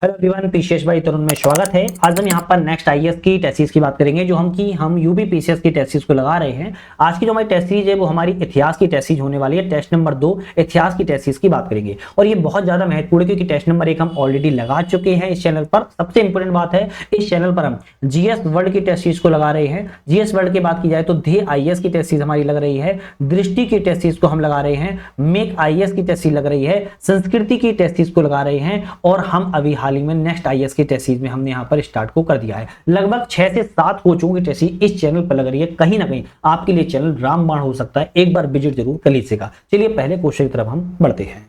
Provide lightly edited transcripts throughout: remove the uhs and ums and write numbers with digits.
Hello everyone, PCS by तरुण में स्वागत है। आज हम यहाँ पर नेक्स्ट आईएएस की टेस्ट सीरीज की बात करेंगे जो हम यूपी पीसीएस की टेस्ट सीरीज को लगा रहे हैं। आज की जो हमारी टेस्ट सीरीज है वो हमारी इतिहास की टेस्ट सीरीज होने वाली है। टेस्ट नंबर 2 इतिहास की टेस्ट सीरीज की बात करेंगे और ये बहुत ज्यादा महत्वपूर्ण है क्योंकि टेस्ट नंबर 1 हम ऑलरेडी लगा चुके हैं इस चैनल पर। सबसे इंपोर्टेंट बात है, इस चैनल पर हम जीएस वर्ल्ड की टेस्ट सीरीज को लगा रहे हैं। जीएस वर्ल्ड की बात की जाए तो ध्येय आईएएस की टेस्ट सीरीज हमारी लग रही है, दृष्टि की टेस्ट सीरीज को हम लगा रहे हैं, मेक आईएएस की टेस्ट सीरीज लग रही है, संस्कृति की टेस्ट सीरीज को लगा रहे हैं और हम अभी हाल ही में नेक्स्ट आईएएस की टेस्ट सीरीज में हमने यहां पर स्टार्ट को कर दिया है। लगभग 6 से 7 कोचों की टेस्ट सीरीज इस चैनल पर लग रही है। कहीं ना कहीं आपके लिए चैनल रामबाण हो सकता है, एक बार विजिट जरूर कर लीजिएगा। चलिए पहले क्वेश्चन की तरफ हम बढ़ते हैं।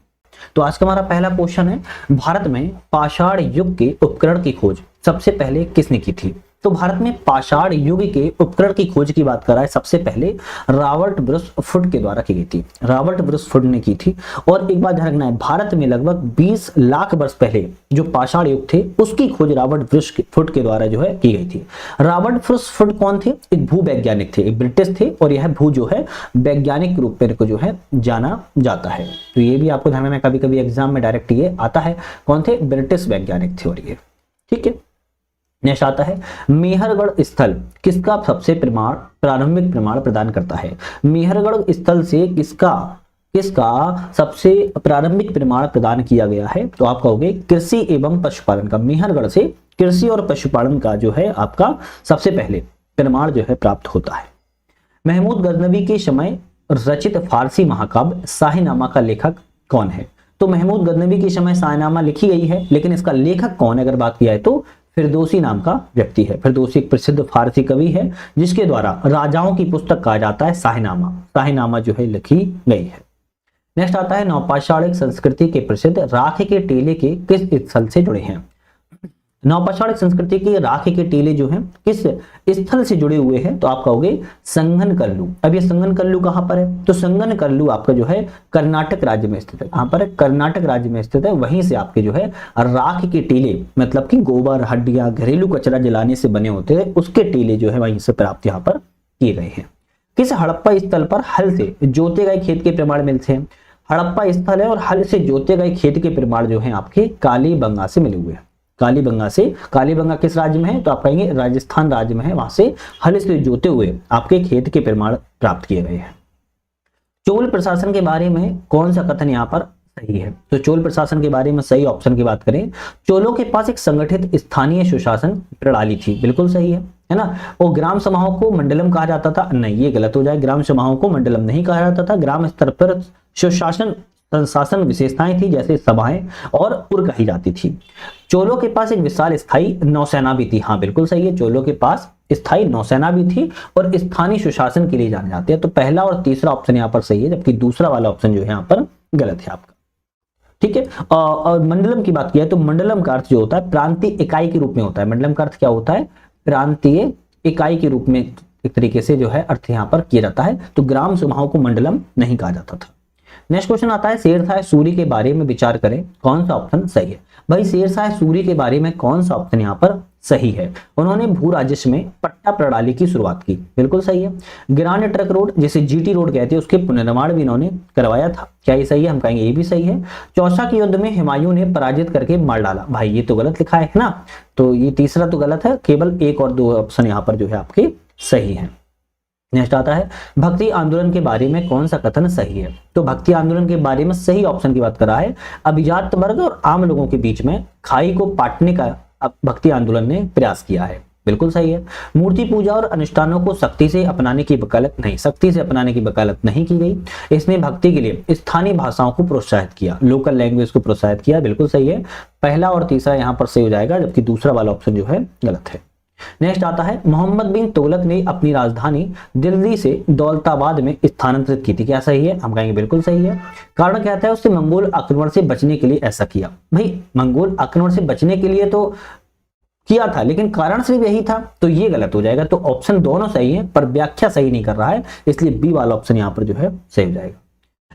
तो आज का हमारा पहला क्वेश्चन है, भारत में पाषाण युग के उपकरण की खोज सबसे पहले किसने की थी? तो भारत में पाषाण युग के उपकरण की खोज की बात कर रहा है, सबसे पहले रॉबर्ट ब्रूस फुट के द्वारा की गई थी। रॉबर्ट ब्रूस फुट ने की थी। और एक बात ध्यान रखना है, भारत में लगभग 20 लाख वर्ष पहले जो पाषाण युग थे उसकी खोज रॉबर्ट ब्रूस फुट के द्वारा जो है की गई थी। रॉबर्ट ब्रूस फुट कौन थे? एक भूवैज्ञानिक थे, एक ब्रिटिश थे और यह भू जो है वैज्ञानिक के रूप में को जो है जाना जाता है। तो ये भी आपको ध्यान रखना है, कभी कभी एग्जाम में डायरेक्ट ये आता है। कौन थे? ब्रिटिश वैज्ञानिक थे। और ये ठीक है। नेक्स्ट आता है, मेहरगढ़ स्थल किसका सबसे प्रारंभिक प्रमाण प्रदान करता है? मेहरगढ़ स्थल से किसका सबसे प्रारंभिक प्रमाण प्रदान किया गया है? तो आप कहोगे कृषि एवं पशुपालन का। मेहरगढ़ से कृषि और पशुपालन का जो है आपका सबसे पहले प्रमाण जो है प्राप्त होता है। महमूद गजनवी के समय रचित फारसी महाकाव्य शाहीनामा का लेखक कौन है? तो महमूद गजनवी के समय शाहीनामा लिखी गई है, लेकिन इसका लेखक कौन है अगर बात की जाए तो फिरदौसी नाम का व्यक्ति है। फिरदौसी एक प्रसिद्ध फारसी कवि है जिसके द्वारा राजाओं की पुस्तक कहा जाता है शाहीनामा। शाहीनामा जो है लिखी गई है। नेक्स्ट आता है, नवपाषाणिक संस्कृति के प्रसिद्ध राख के टेले के किस स्थल से जुड़े हैं? नवपाषाणिक संस्कृति के राख के टेले जो हैं किस स्थल से जुड़े हुए हैं? तो आप कहोगे संगनकल्लू। अब ये संगनकल्लू कहां पर है? तो संगनकल्लू आपका जो है कर्नाटक राज्य में स्थित है। कहां पर है? कर्नाटक राज्य में स्थित है। वहीं से आपके जो है राख के टेले, मतलब कि गोबर, हड्डियां, घरेलू कचरा जलाने से बने होते हैं, उसके टेले जो है वहीं से प्राप्त यहाँ पर किए गए हैं। किस हड़प्पा स्थल पर हल से जोते गए खेत के प्रमाण मिलते हैं? हड़प्पा स्थल है और हल से जोते गए खेत के प्रमाण जो है आपके कालीबंगा से मिले हुए हैं। कालीबंगा से, कालीबंगा किस राज्य में है? तो आप कहेंगे राजस्थान राज्य में है। वहां से हल से जोते हुए आपके खेत के प्रमाण प्राप्त किए गए हैं। चोल प्रशासन के बारे में कौन सा कथन यहाँ पर सही है? तो चोल प्रशासन के बारे में सही ऑप्शन की बात करें, चोलों के पास एक संगठित स्थानीय सुशासन प्रणाली थी। बिल्कुल सही है ना। और ग्राम सभाओं को मंडलम कहा जाता था। नहीं, ये गलत हो जाए। ग्राम सभाओं को मंडलम नहीं कहा जाता था। ग्राम स्तर पर सुशासन संशासन विशेषताएं थी, जैसे सभाएं और पुर कही जाती थी। चोलों के पास एक विशाल स्थायी नौसेना भी थी। हाँ बिल्कुल सही है, चोलों के पास स्थायी नौसेना भी थी और स्थानीय सुशासन के लिए जाने जाते हैं। तो पहला और तीसरा ऑप्शन यहाँ पर सही है, जबकि दूसरा वाला ऑप्शन जो है यहाँ पर गलत है आपका। ठीक है। और मंडलम की बात की है तो मंडलम का अर्थ जो होता है प्रांतीय इकाई के रूप में होता है। मंडलम का अर्थ क्या होता है? प्रांतीय इकाई के रूप में एक तरीके से जो है अर्थ यहाँ पर किया जाता है। तो ग्राम सभाओं को मंडलम नहीं कहा जाता था। नेक्स्ट क्वेश्चन आता है, शेरशाह सूरी के बारे में विचार करें, कौन सा ऑप्शन सही है? भाई शेरशाह सूरी के बारे में कौन सा ऑप्शन यहाँ पर सही है? उन्होंने भू राजस्व में पट्टा प्रणाली की शुरुआत की। बिल्कुल सही है। ग्रांड ट्रक रोड, जिसे जीटी रोड कहते हैं, उसके पुनर्निर्माण भी इन्होंने करवाया था। क्या ये सही है? हम कहेंगे ये भी सही है। चौसा के युद्ध में हुमायूं ने पराजित करके मार डाला। भाई ये तो गलत लिखा है ना, तो ये तीसरा तो गलत है। केवल 1 और 2 ऑप्शन यहाँ पर जो है आपके सही है। नेक्स्ट आता है, भक्ति आंदोलन के बारे में कौन सा कथन सही है? तो भक्ति आंदोलन के बारे में सही ऑप्शन की बात कर रहा है, अभिजात वर्ग और आम लोगों के बीच में खाई को पाटने का भक्ति आंदोलन ने प्रयास किया है। बिल्कुल सही है। मूर्ति पूजा और अनुष्ठानों को सख्ती से अपनाने की वकालत नहीं की गई। इसने भक्ति के लिए स्थानीय भाषाओं को प्रोत्साहित किया, लोकल लैंग्वेज को प्रोत्साहित किया। बिल्कुल सही है। पहला और तीसरा यहाँ पर सही हो जाएगा, जबकि दूसरा वाला ऑप्शन जो है गलत है। नेक्स्ट आता है, मोहम्मद बिन तुगलक ने अपनी राजधानी दिल्ली से दौलताबाद में स्थानांतरित की थी। क्या सही है? हम कहेंगे बिल्कुल सही है। कारण क्या है? उसने मंगोल आक्रमण से बचने के लिए ऐसा किया। भाई मंगोल आक्रमण से बचने के लिए तो किया था, लेकिन कारण सिर्फ यही था, तो ये गलत हो जाएगा। तो ऑप्शन दोनों सही है पर व्याख्या सही नहीं कर रहा है, इसलिए बी वाला ऑप्शन यहाँ पर जो है सही हो जाएगा।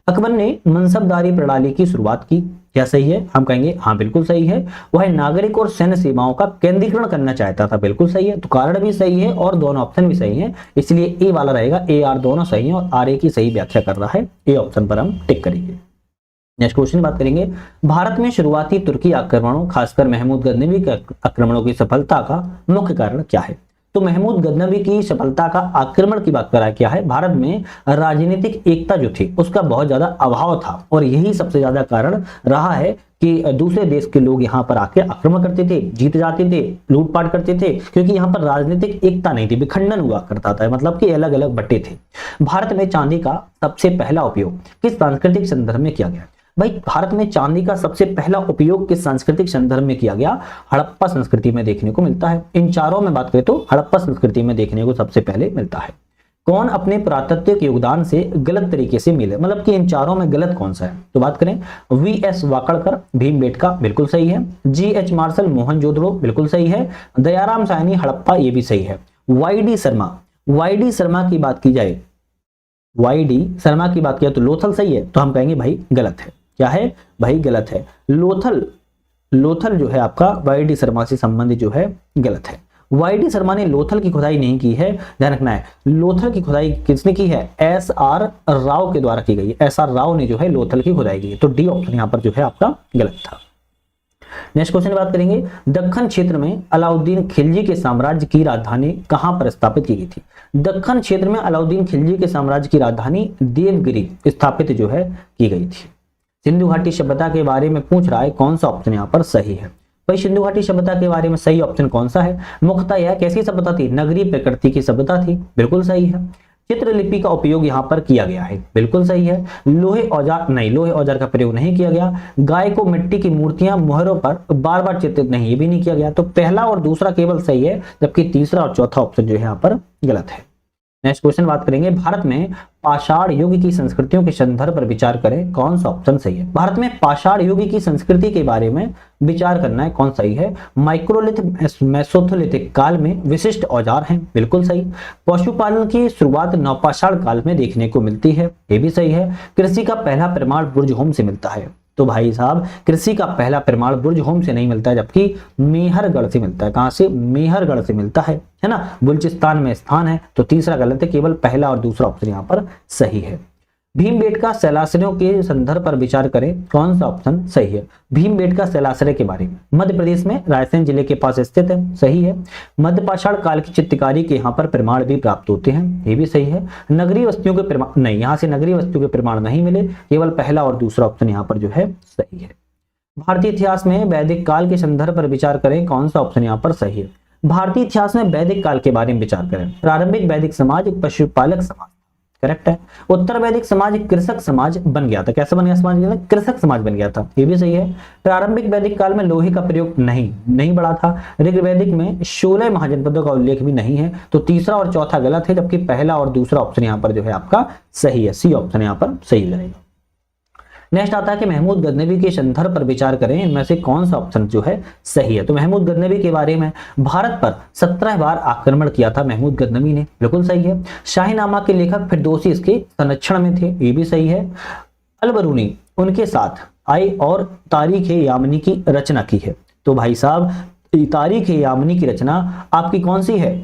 अकबर ने मनसबदारी प्रणाली की शुरुआत की। क्या सही है? हम कहेंगे हाँ बिल्कुल सही है। वह नागरिक और सैन्य सेवाओं का केंद्रीकरण करना चाहता था। बिल्कुल सही है। तो कारण भी सही है और दोनों ऑप्शन भी सही है, इसलिए ए वाला रहेगा। ए आर दोनों सही है और आर ए की सही व्याख्या कर रहा है। ए ऑप्शन पर हम टिक करेंगे। नेक्स्ट क्वेश्चन बात करेंगे, भारत में शुरुआती तुर्की आक्रमणों खासकर महमूद गजनवी के आक्रमणों की सफलता का मुख्य कारण क्या है? तो महमूद गजनवी की सफलता का आक्रमण की बात करा क्या है, भारत में राजनीतिक एकता जो थी उसका बहुत ज्यादा अभाव था और यही सबसे ज्यादा कारण रहा है कि दूसरे देश के लोग यहाँ पर आके आक्रमण करते थे, जीत जाते थे, लूटपाट करते थे, क्योंकि यहाँ पर राजनीतिक एकता नहीं थी, विखंडन हुआ करता था, मतलब कि अलग अलग बट्टे थे। भारत में चांदी का सबसे पहला उपयोग किस सांस्कृतिक संदर्भ में किया गया? भाई भारत में चांदी का सबसे पहला उपयोग किस सांस्कृतिक संदर्भ में किया गया? हड़प्पा संस्कृति में देखने को मिलता है। इन चारों में बात करें तो हड़प्पा संस्कृति में देखने को सबसे पहले मिलता है। कौन अपने पुरातत्विक योगदान से गलत तरीके से मिले, मतलब कि इन चारों में गलत कौन सा है? तो बात करें वी.एस. वाकड़कर, भीमबेटका बिल्कुल सही है, जी.एच. मार्शल मोहनजोदड़ो बिल्कुल सही है, दयाराम साहनी हड़प्पा ये भी सही है, वाई.डी. शर्मा, वाई.डी. शर्मा की बात की जाए, वाई.डी. शर्मा की बात किया तो लोथल सही है, तो हम कहेंगे भाई गलत है। क्या है भाई? गलत है। लोथल जो है आपका वाई.डी. शर्मा से संबंधित जो है गलत है। वाई.डी. शर्मा ने लोथल की खुदाई नहीं की है, ध्यान रखना है। लोथल की खुदाई किसने की है? एस.आर. राव के द्वारा की गई है। एस.आर. राव ने जो है लोथल की खुदाई की है, तो डी ऑप्शन यहाँ पर जो है आपका गलत था। नेक्स्ट क्वेश्चन की बात करेंगे, दक्खन क्षेत्र में अलाउद्दीन खिलजी के साम्राज्य की राजधानी कहां पर स्थापित की गई थी? दक्खन क्षेत्र में अलाउद्दीन खिलजी के साम्राज्य की राजधानी देवगिरी स्थापित जो है की गई थी। सिंधु घाटी सभ्यता के बारे में पूछ रहा है, कौन सा ऑप्शन यहाँ पर सही है? भाई सिंधु घाटी सभ्यता के बारे में सही ऑप्शन कौन सा है? मुख्यतः यह कैसी सभ्यता थी? नगरीय प्रकृति की सभ्यता थी, बिल्कुल सही है। चित्रलिपि का उपयोग यहाँ पर किया गया है, बिल्कुल सही है। लोहे औजार नहीं, लोहे औजार का प्रयोग नहीं किया गया। गाय को मिट्टी की मूर्तियां मोहरों पर बार बार चित्रित नहीं, ये भी नहीं किया गया। तो पहला और दूसरा केवल सही है, जबकि तीसरा और चौथा ऑप्शन जो है यहाँ पर गलत है। नेक्स्ट क्वेश्चन बात करेंगे, भारत में पाषाण युग की संस्कृतियों के संदर्भ पर विचार करें, कौन सा ऑप्शन सही है? भारत में पाषाण युग की संस्कृति के बारे में विचार करना है, कौन सही है? माइक्रोलिथ मेसोलिथिक काल में विशिष्ट औजार हैं, बिल्कुल सही। पशुपालन की शुरुआत नवपाषाण काल में देखने को मिलती है, ये भी सही है। कृषि का पहला प्रमाण बुर्जहोम से मिलता है, तो भाई साहब कृषि का पहला प्रमाण बुर्जहोम से नहीं मिलता है, जबकि मेहरगढ़ से मिलता है। कहां से? मेहरगढ़ से मिलता है ना, बलूचिस्तान में स्थान है। तो तीसरा गलत है, केवल पहला और दूसरा ऑप्शन यहाँ पर सही है। भीमबेटका शैलाश्रयों के संदर्भ पर विचार करें, कौन सा ऑप्शन सही है? भीमबेटका शैलाश्रय के बारे में मध्य प्रदेश में रायसेन जिले के पास स्थित है, सही है। मध्यपाषाण काल की चित्रकारी के यहाँ पर प्रमाण भी प्राप्त होते हैं, ये भी सही है। नगरीय वस्तुओं के प्रमाण नहीं, यहाँ से नगरीय वस्तुओं के प्रमाण नहीं मिले, केवल पहला और दूसरा ऑप्शन यहाँ पर जो है सही है। भारतीय इतिहास में वैदिक काल के संदर्भ पर विचार करें, कौन सा ऑप्शन यहाँ पर सही है? भारतीय इतिहास में वैदिक काल के बारे में विचार करें। प्रारंभिक वैदिक समाज एक पशुपालक समाज, करेक्ट है। उत्तर वैदिक समाज एक कृषक समाज बन गया था। कैसा बन गया समाज? कृषक समाज बन गया था, ये भी सही है। प्रारंभिक वैदिक काल में लोहे का प्रयोग नहीं बढ़ा था। ऋग्वैदिक में 16 महाजनपदों का उल्लेख भी नहीं है, तो तीसरा और चौथा गलत है, जबकि पहला और दूसरा ऑप्शन यहाँ पर जो है आपका सही है, सी ऑप्शन यहाँ पर सही रहेगा। नेक्स्ट आता है कि महमूद गजनवी के संदर्भ पर विचार करें, इनमें से कौन सा ऑप्शन जो है सही है? तो महमूद गजनवी के बारे में, भारत पर 17 बार आक्रमण किया था महमूद गजनवी ने, बिल्कुल सही है। शाहीनामा के लेखक फिरदौसी इसके संरक्षण में थे, ये भी सही है। अल-बरूनी उनके साथ आए और तारीख-ए-यामनी की रचना की है। तो भाई साहब तारीख-ए-यामनी की रचना आपकी कौन सी है?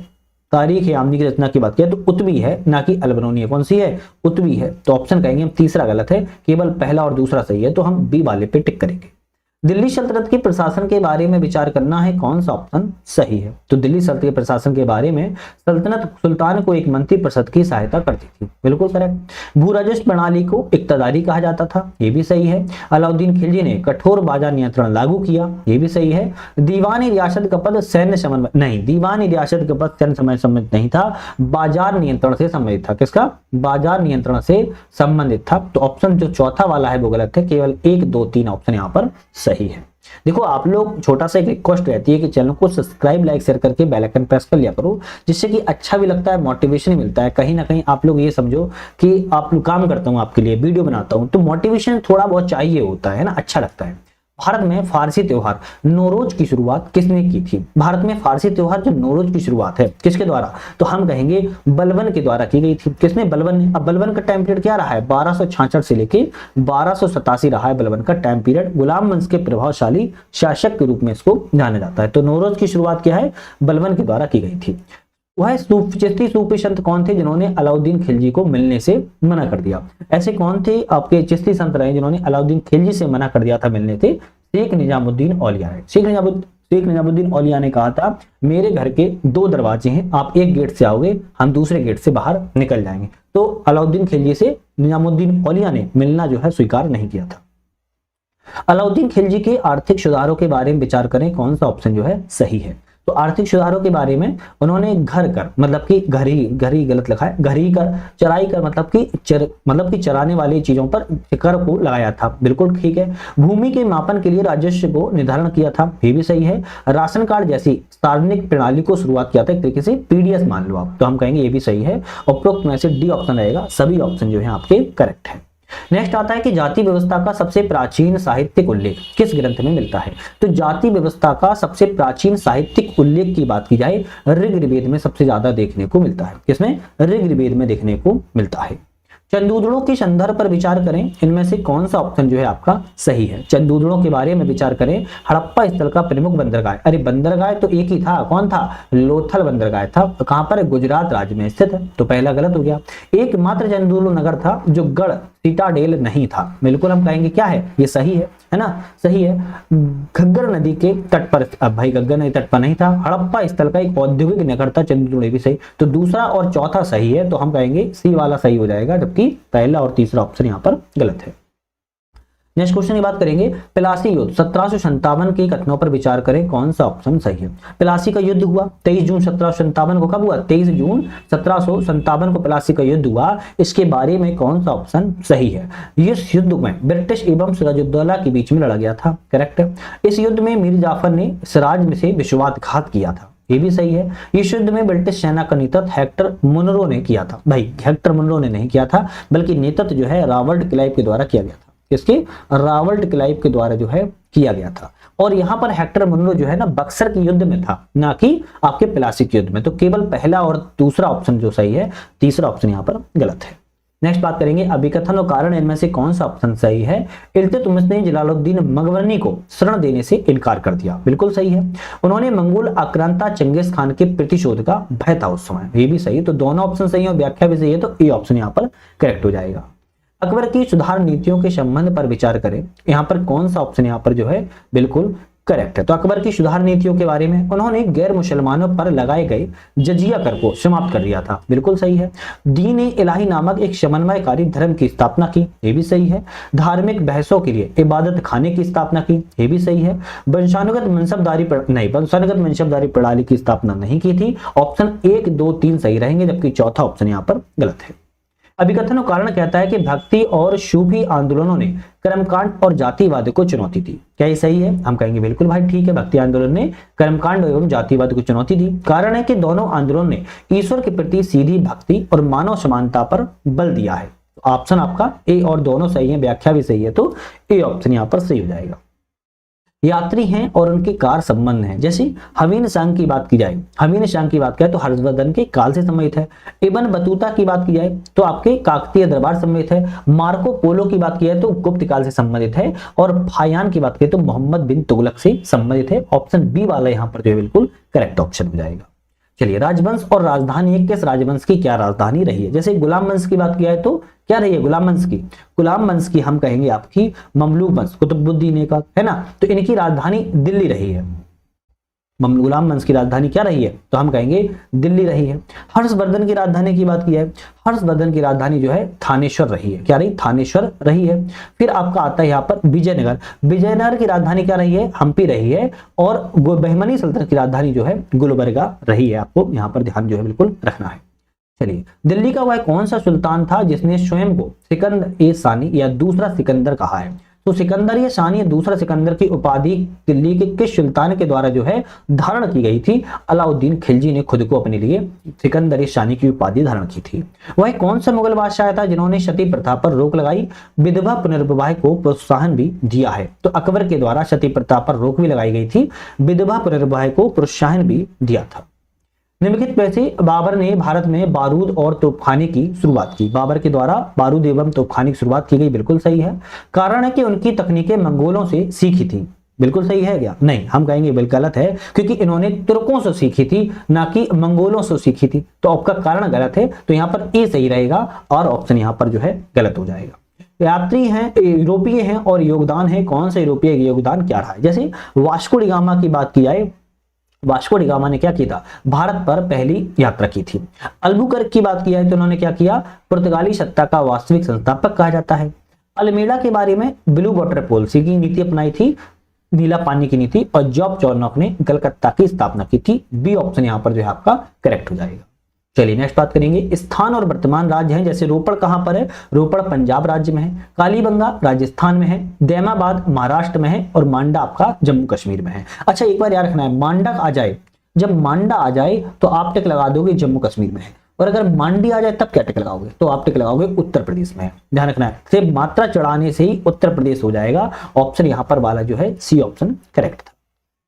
तारीख-ए-यामनी की रचना की बात करें तो उत्बी है, ना कि अल-बरूनी है। कौन सी है? उत्बी है। तो ऑप्शन कहेंगे हम तीसरा गलत है, केवल पहला और दूसरा सही है, तो हम बी वाले पे टिक करेंगे। दिल्ली सल्तनत के प्रशासन के बारे में विचार करना है, कौन सा ऑप्शन सही है? तो दिल्ली सल्तनत के प्रशासन के बारे में, सल्तनत सुल्तान को एक मंत्री परिषद की सहायता करती थी, बिल्कुल करेक्ट। भू राजस्व प्रणाली को इक्तदारी कहा जाता था, ये भी सही है। अलाउद्दीन खिलजी ने कठोर बाजार नियंत्रण लागू किया, ये भी सही है। दीवानी रियासत का पद सैन्य समन्वय नहीं, दीवानी रियासत का पद सैन्य समय संबंधित नहीं था, बाजार नियंत्रण से संबंधित था। किसका? बाजार नियंत्रण से संबंधित था। तो ऑप्शन जो चौथा वाला है वो गलत है, केवल 1, 2, 3 ऑप्शन यहाँ पर सही है। देखो आप लोग, छोटा सा एक रिक्वेस्ट रहती है कि चैनल को सब्सक्राइब, लाइक, शेयर करके बेल आइकन प्रेस कर लिया करो, जिससे कि अच्छा भी लगता है, मोटिवेशन मिलता है। कहीं ना कहीं आप लोग ये समझो कि आप लोग काम करता हूँ आपके लिए, वीडियो बनाता हूँ, तो मोटिवेशन थोड़ा बहुत चाहिए होता है ना, अच्छा लगता है। भारत में फारसी त्योहार नौरोज की शुरुआत किसने की थी? भारत में फारसी त्योहार जो नौरोज की शुरुआत है किसके द्वारा? तो हम कहेंगे बलबन के द्वारा की गई थी। किसने? बलबन ने। अब बलबन का टाइम पीरियड क्या रहा है? 1266 से लेके 1287 रहा है बलबन का टाइम पीरियड। गुलाम वंश के प्रभावशाली शासक के रूप में इसको जाना जाता है। तो नौरोज की शुरुआत क्या है? बलबन के द्वारा की गई थी। वह चिश्ती सूफी संत कौन थे जिन्होंने अलाउद्दीन खिलजी को मिलने से मना कर दिया? ऐसे कौन थे आपके चिश्ती संत रहे जिन्होंने अलाउद्दीन खिलजी से मना कर दिया था मिलने से? शेख निजामुद्दीन औलिया है। शेख निजामुद्दीन औलिया ने कहा था मेरे घर के 2 दरवाजे हैं, आप एक गेट से आओगे, हम दूसरे गेट से बाहर निकल जाएंगे। तो अलाउद्दीन खिलजी से निजामुद्दीन औलिया ने मिलना जो है स्वीकार नहीं किया था। अलाउद्दीन खिलजी के आर्थिक सुधारों के बारे में विचार करें, कौन सा ऑप्शन जो है सही है? तो आर्थिक सुधारों के बारे में उन्होंने घर कर मतलब कि घर ही गलत लिखा है, घर ही कर, चराई कर मतलब कि चराने वाली चीजों पर कर को लगाया था, बिल्कुल ठीक है। भूमि के मापन के लिए राजस्व को निर्धारण किया था, ये भी सही है। राशन कार्ड जैसी सार्वजनिक प्रणाली को शुरुआत किया था, एक तरीके से पीडीएस मान लो आप, तो हम कहेंगे ये भी सही है। उपरोक्त में से डी ऑप्शन रहेगा, सभी ऑप्शन जो है आपके करेक्ट है। नेक्स्ट आता है कि जाति व्यवस्था का सबसे प्राचीन साहित्यिक उल्लेख किस ग्रंथ में मिलता है? तो जाति व्यवस्था का सबसे प्राचीन साहित्यिक उल्लेख की बात की जाए ऋग्वेद में सबसे ज्यादा देखने को मिलता है। किसमें? ऋग्वेद में देखने को मिलता है। चंदूदड़ों के संदर्भ पर विचार करें, इनमें से कौन सा ऑप्शन जो है आपका सही है? चंदूदड़ों के बारे में विचार करें, हड़प्पा स्थल का प्रमुख बंदरगाह, अरे बंदरगाह तो एक ही था, कौन था? लोथल बंदरगाह था। कहां पर? गुजरात राज्य में स्थित है, तो पहला गलत हो गया। एकमात्र चंदूदड़ नगर था जो गढ़ सीताडेल नहीं था, बिल्कुल हम कहेंगे क्या है ये सही है ना, सही है। घग्गर नदी के तट पर, अब भाई घग्गर नदी तट पर नहीं था। हड़प्पा स्थल का एक औद्योगिक नगर था, चंदूदड़ भी सही। तो दूसरा और चौथा सही है, तो हम कहेंगे सी वाला सही हो जाएगा, जबकि पहला और तीसरा ऑप्शन यहाँ पर गलत है। नेक्स्ट क्वेश्चन की बात करेंगे, प्लासी युद्ध 1757 के घटनाओं पर विचार करें, कौन सा ऑप्शन सही है? प्लासी का युद्ध हुआ 23 जून 1757 को, कब हुआ? 23 जून 1757 को प्लासी का युद्ध हुआ। इसके बारे में कौन सा ऑप्शन सही है? इस युद्ध में ब्रिटिश एवं सिराजुद्दौला के बीच में लड़ा गया था, करेक्ट है। इस युद्ध में मीर जाफर ने सिराज से विश्वासघात किया था, ये भी सही है। इस युद्ध में ब्रिटिश सेना का नेतृत्व हेक्टर मुनरो ने किया था। भाई हेक्टर मुनरो ने नहीं किया था, बल्कि नेतृत्व जो है रॉबर्ट क्लाइव के द्वारा किया गया था। किसके? रॉबर्ट क्लाइव के द्वारा जो है किया गया था। और यहां पर हेक्टर मुनरो जो है ना बक्सर के युद्ध में था, ना कि आपके प्लासी के युद्ध में। तो केवल पहला और दूसरा ऑप्शन जो सही है, तीसरा ऑप्शन यहां पर गलत है। नेक्स्ट बात करेंगे, अभिकथन और कारण, इनमें से कौन सा ऑप्शन सही है? इल्तुतमिश ने जलालुद्दीन मगवर्नी को शरण देने से इनकार कर दिया, बिल्कुल सही है। उन्होंने मंगोल आक्रांता चंगेज खान के प्रतिशोध का भय था उस समय, ये भी सही। तो दोनों ऑप्शन सही है और व्याख्या भी सही है, तो ए ऑप्शन यहाँ पर करेक्ट हो जाएगा। अकबर की सुधार नीतियों के संबंध पर विचार करें, यहाँ पर कौन सा ऑप्शन यहाँ पर जो है बिल्कुल करेक्ट है? तो अकबर की सुधार नीतियों के बारे में, उन्होंने गैर मुसलमानों पर लगाए गए जजिया कर को समाप्त कर दिया था, बिल्कुल सही है। दीन इलाही नामक एक समन्वयकारी धर्म की स्थापना की, ये भी सही है। धार्मिक बहसों के लिए इबादत खाने की स्थापना की, ये भी सही है। वंशानुगत मनसबदारी प्रणाली की स्थापना नहीं की थी। ऑप्शन 1, 2, 3 सही रहेंगे, जबकि चौथा ऑप्शन यहाँ पर गलत है। अभिकथन और कारण कहता है कि भक्ति और सूफी आंदोलनों ने कर्मकांड और जातिवाद को चुनौती दी, क्या ये सही है? हम कहेंगे बिल्कुल भाई ठीक है, भक्ति आंदोलन ने कर्मकांड एवं जातिवाद को चुनौती दी। कारण है कि दोनों आंदोलन ने ईश्वर के प्रति सीधी भक्ति और मानव समानता पर बल दिया है। ऑप्शन आपका ए और दोनों सही है, व्याख्या भी सही है, तो ए ऑप्शन यहाँ पर सही हो जाएगा। यात्री हैं और उनके कार संबंध हैं, जैसे हवीन सांग की बात की जाए, हवीन सांग की बात करें तो हर्षवर्धन के काल से संबंधित है। इब्न बतूता की बात की जाए तो आपके काकतीय दरबार संबंधित है। मार्को पोलो की बात की जाए तो गुप्त काल से संबंधित है। और फायान की बात करें तो मोहम्मद बिन तुगलक से संबंधित है। ऑप्शन बी वाला यहाँ पर जो है बिल्कुल करेक्ट ऑप्शन हो जाएगा। चलिए, राजवंश और राजधानी है, किस राजवंश की क्या राजधानी रही है? जैसे गुलाम वंश की बात की जाए तो क्या रही है गुलाम वंश की? गुलाम वंश की हम कहेंगे आपकी ममलूक वंश, कुतुबुद्दीन ऐबक, है ना, तो इनकी राजधानी दिल्ली रही है। गुलाम वंश की राजधानी क्या रही है? तो हम कहेंगे दिल्ली रही है। हर्षवर्धन की राजधानी की बात की जाए, हर्षवर्धन की राजधानी जो है थानेश्वर रही है। क्या रही? थानेश्वर रही है। फिर आपका आता है यहाँ पर विजयनगर, विजयनगर की राजधानी क्या रही है? हम्पी रही है। और बहमनी सल्तनत की राजधानी जो है गुलबर्गा रही है। आपको यहाँ पर ध्यान जो है बिल्कुल रखना है। चलिए, दिल्ली का वह कौन सा सुल्तान था जिसने स्वयं को सिकंदर ए सानी या दूसरा सिकंदर कहा है? तो सिकंदर या सानी, दूसरा सिकंदर की उपाधि दिल्ली के किस सुल्तान के द्वारा जो है धारण की गई थी? अलाउद्दीन खिलजी ने खुद को अपने लिए सिकंदर शानी की उपाधि धारण की थी। वह कौन सा मुगल बादशाह था जिन्होंने सती प्रथा पर रोक लगाई, विधवा पुनर्विवाह को प्रोत्साहन भी दिया है? तो अकबर के द्वारा सती प्रथा पर रोक भी लगाई गई थी, विधवा पुनर्विवाह को प्रोत्साहन भी दिया था। निम्नलिखित में से बाबर ने भारत में बारूद और तोपखाने की शुरुआत की। बाबर के द्वारा बारूद एवं तोपखाने की शुरुआत की गई, बिल्कुल सही है। कारण है कि उनकी तकनीकें मंगोलों से सीखी थी। बिल्कुल सही है क्या? नहीं, हम कहेंगे बिल्कुल गलत है, क्योंकि इन्होंने तुर्कों से सीखी थी, ना कि मंगोलों से सीखी थी। तो आपका कारण गलत है, तो यहाँ पर ए सही रहेगा और ऑप्शन यहाँ पर जो है गलत हो जाएगा। यात्री हैं, यूरोपीय हैं और योगदान है, कौन सा यूरोपीय योगदान क्या रहा है? जैसे वास्को डी गामा की बात की जाए, वास्को डी गामा ने क्या किया था? भारत पर पहली यात्रा की थी। अल्बुकर्क की बात की जाए तो उन्होंने क्या किया? पुर्तगाली सत्ता का वास्तविक संस्थापक कहा जाता है। अल्मेडा के बारे में ब्लू वाटर पॉलिसी की नीति अपनाई थी, नीला पानी की नीति, और जॉब चॉर्नॉक ने कलकत्ता की स्थापना की थी। बी ऑप्शन यहां पर जो है आपका करेक्ट हो जाएगा। चलिए नेक्स्ट बात करेंगे, स्थान और वर्तमान राज्य हैं। जैसे रोपड़ कहां पर है? रोपड़ पंजाब राज्य में है, कालीबंगा राजस्थान में है, दैमाबाद महाराष्ट्र में है, और मांडा आपका जम्मू कश्मीर में है। अच्छा, एक बार याद रखना है, मांडा आ जाए, जब मांडा आ जाए तो आप टिक लगा दोगे जम्मू कश्मीर में है, और अगर मांडी आ जाए तब क्या टिक लगाओगे? तो आप टिक लगाओगे उत्तर प्रदेश में है। ध्यान रखना है, सिर्फ मात्रा चढ़ाने से ही उत्तर प्रदेश हो जाएगा। ऑप्शन यहां पर वाला जो है सी ऑप्शन करेक्ट था।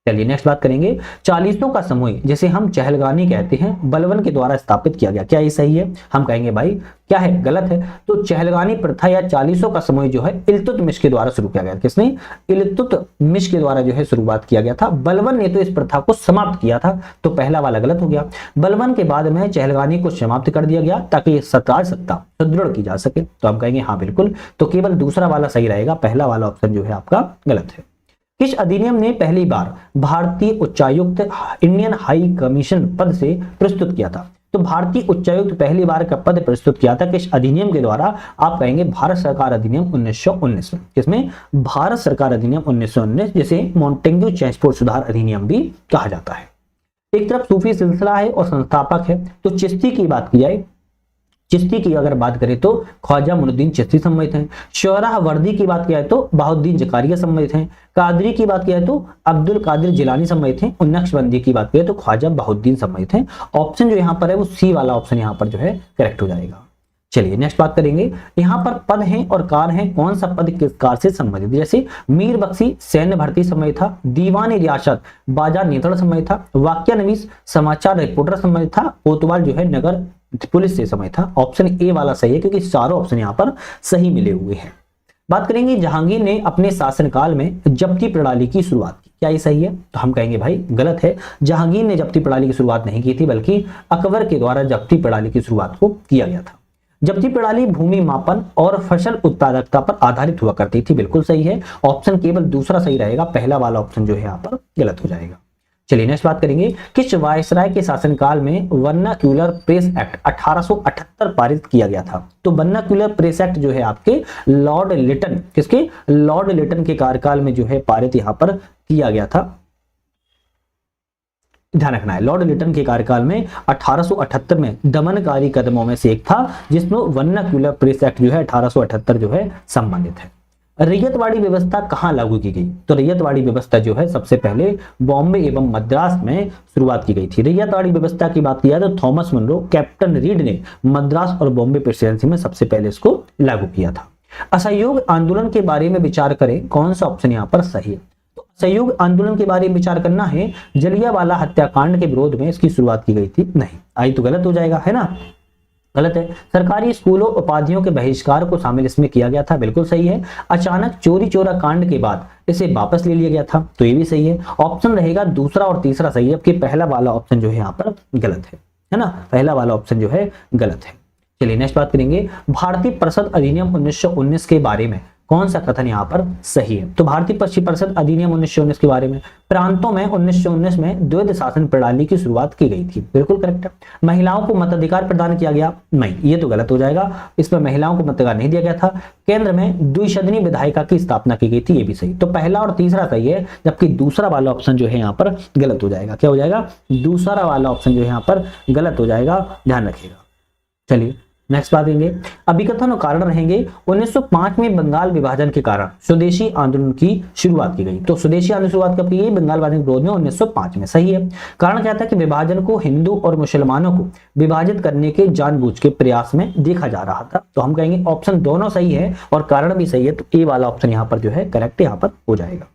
चलिए नेक्स्ट बात करेंगे, चालीसों का समूह जिसे हम चहलगानी कहते हैं, बलबन के द्वारा स्थापित किया गया। क्या ये सही है? हम कहेंगे भाई क्या है? गलत है। तो चहलगानी प्रथा या चालीसों का समूह जो है इल्तुतमिश के द्वारा शुरू किया गया। किसने? इल्तुतमिश के द्वारा जो है शुरुआत किया गया था। बलबन ने तो इस प्रथा को समाप्त किया था, तो पहला वाला गलत हो गया। बलबन के बाद में चहलगानी को समाप्त कर दिया गया ताकि राज सत्ता सुदृढ़ की जा सके। तो हम कहेंगे हाँ बिल्कुल, तो केवल दूसरा वाला सही रहेगा, पहला वाला ऑप्शन जो है आपका गलत है। किस अधिनियम ने पहली बार भारतीय उच्चायुक्त इंडियन हाई कमीशन पद से प्रस्तुत किया था? तो भारतीय उच्चायुक्त पहली बार का पद प्रस्तुत किया था किस अधिनियम के द्वारा? आप कहेंगे भारत सरकार अधिनियम 1919 में। किसमें? भारत सरकार अधिनियम 1919, जिसे मॉन्टेग्यू चेम्सफोर्ड सुधार अधिनियम भी कहा जाता है। एक तरफ सूफी सिलसिला है और संस्थापक है, तो चिश्ती की बात की जाए, चिश्ती की अगर बात करें तो ख्वाजा मुइनुद्दीन चिश्ती सम्मिलित हैं। शोहरावर्दी की बात किया है तो बहाउद्दीन जकारिया सम्मिलित हैं। कादरी की बात किया है तो अब्दुल कादिर जिलानी सम्मिलित हैं। और नक्शबंदी की बात करें तो ख्वाजा बहाउद्दीन सम्मिलित हैं। ऑप्शन जो यहाँ पर है वो सी वाला ऑप्शन यहाँ पर जो है करेक्ट हो जाएगा। चलिए नेक्स्ट बात करेंगे, यहाँ पर पद हैं और कार हैं, कौन सा पद किस कार से संबंधित? जैसे मीर बख्शी सैन्य भर्ती सम्मिलित था, दीवान रियासत बाजार नियंत्रण सम्मिलित था, वाक्यानवीस समाचार रिपोर्टर सम्मिलित था, कोतवाल जो है नगर पुलिस से समय था। ऑप्शन ए वाला सही है, क्योंकि चारों ऑप्शन यहाँ पर सही मिले हुए हैं। बात करेंगे, जहांगीर ने अपने शासनकाल में जब्ती प्रणाली की शुरुआत की। क्या ये सही है? तो हम कहेंगे भाई गलत है। जहांगीर ने जब्ती प्रणाली की शुरुआत नहीं की थी, बल्कि अकबर के द्वारा जब्ती प्रणाली की शुरुआत को किया गया था। जब्ती प्रणाली भूमि मापन और फसल उत्पादकता पर आधारित हुआ करती थी। बिल्कुल सही है, ऑप्शन केवल दूसरा सही रहेगा, पहला वाला ऑप्शन जो है यहाँ पर गलत हो जाएगा। चलिए नेक्स्ट बात करेंगे, किस वायसराय के शासनकाल में वर्नाक्यूलर प्रेस एक्ट 1878 पारित किया गया था? तो वर्नाक्यूलर प्रेस एक्ट जो है आपके लॉर्ड लिटन, किसके? लॉर्ड लिटन के कार्यकाल में जो है पारित यहाँ पर किया गया था। ध्यान रखना है, लॉर्ड लिटन के कार्यकाल में 1878 में दमनकारी कदमों में से एक था, जिसमें वर्नाक्यूलर प्रेस एक्ट जो है 1878 जो है संबंधित है। रैयतवाड़ी व्यवस्था कहां लागू की गई? तो रैयतवाड़ी व्यवस्था जो है सबसे पहले बॉम्बे एवं मद्रास में शुरुआत की गई थी। रैयतवाड़ी व्यवस्था की बात किया तो थॉमस मनरो, कैप्टन रीड ने मद्रास और बॉम्बे प्रेसिडेंसी में सबसे पहले इसको लागू किया था। असहयोग आंदोलन के बारे में विचार करें, कौन सा ऑप्शन यहाँ पर सही है? तो असहयोग आंदोलन के बारे में विचार करना है, जलियांवाला हत्याकांड के विरोध में इसकी शुरुआत की गई थी। नहीं, आई तो गलत हो जाएगा, है ना? गलत है। सरकारी स्कूलों उपाधियों के बहिष्कार को शामिल इसमें किया गया था। बिल्कुल सही है। अचानक चोरी चोरा कांड के बाद इसे वापस ले लिया गया था, तो ये भी सही है। ऑप्शन रहेगा दूसरा और तीसरा सही है, जबकि पहला वाला ऑप्शन जो है यहाँ पर गलत है ना? पहला वाला ऑप्शन जो है गलत है। चलिए नेक्स्ट बात करेंगे, भारतीय परिषद अधिनियम 1919 के बारे में कौन सा कथन यहाँ पर सही है? तो भारतीय परिषद अधिनियम 1919 के बारे में, प्रांतों में 1919 में द्वैध शासन प्रणाली की शुरुआत की गई थी। बिल्कुल करेक्ट है। महिलाओं को मताधिकार प्रदान किया गया? नहीं, ये तो गलत हो जाएगा, इसमें महिलाओं को मताधिकार नहीं दिया गया था। केंद्र में द्विसदनी विधायिका की स्थापना की गई थी, ये भी सही। तो पहला और तीसरा सही है, जबकि दूसरा वाला ऑप्शन जो है यहाँ पर गलत हो जाएगा। क्या हो जाएगा? दूसरा वाला ऑप्शन जो है यहाँ पर गलत हो जाएगा, ध्यान रखिएगा। चलिए नेक्स्ट बात देंगे, अभिकथन और कारण रहेंगे। 1905 में बंगाल विभाजन के कारण स्वदेशी आंदोलन की शुरुआत की गई। तो स्वदेशी आंदोलन शुरुआत कब की गई? बंगाल विभाजन के विरोध में 1905 में। सही है। कारण क्या था कि विभाजन को हिंदू और मुसलमानों को विभाजित करने के जानबूझ के प्रयास में देखा जा रहा था। तो हम कहेंगे ऑप्शन दोनों सही है और कारण भी सही है, तो ए वाला ऑप्शन यहाँ पर जो है करेक्ट यहाँ पर हो जाएगा।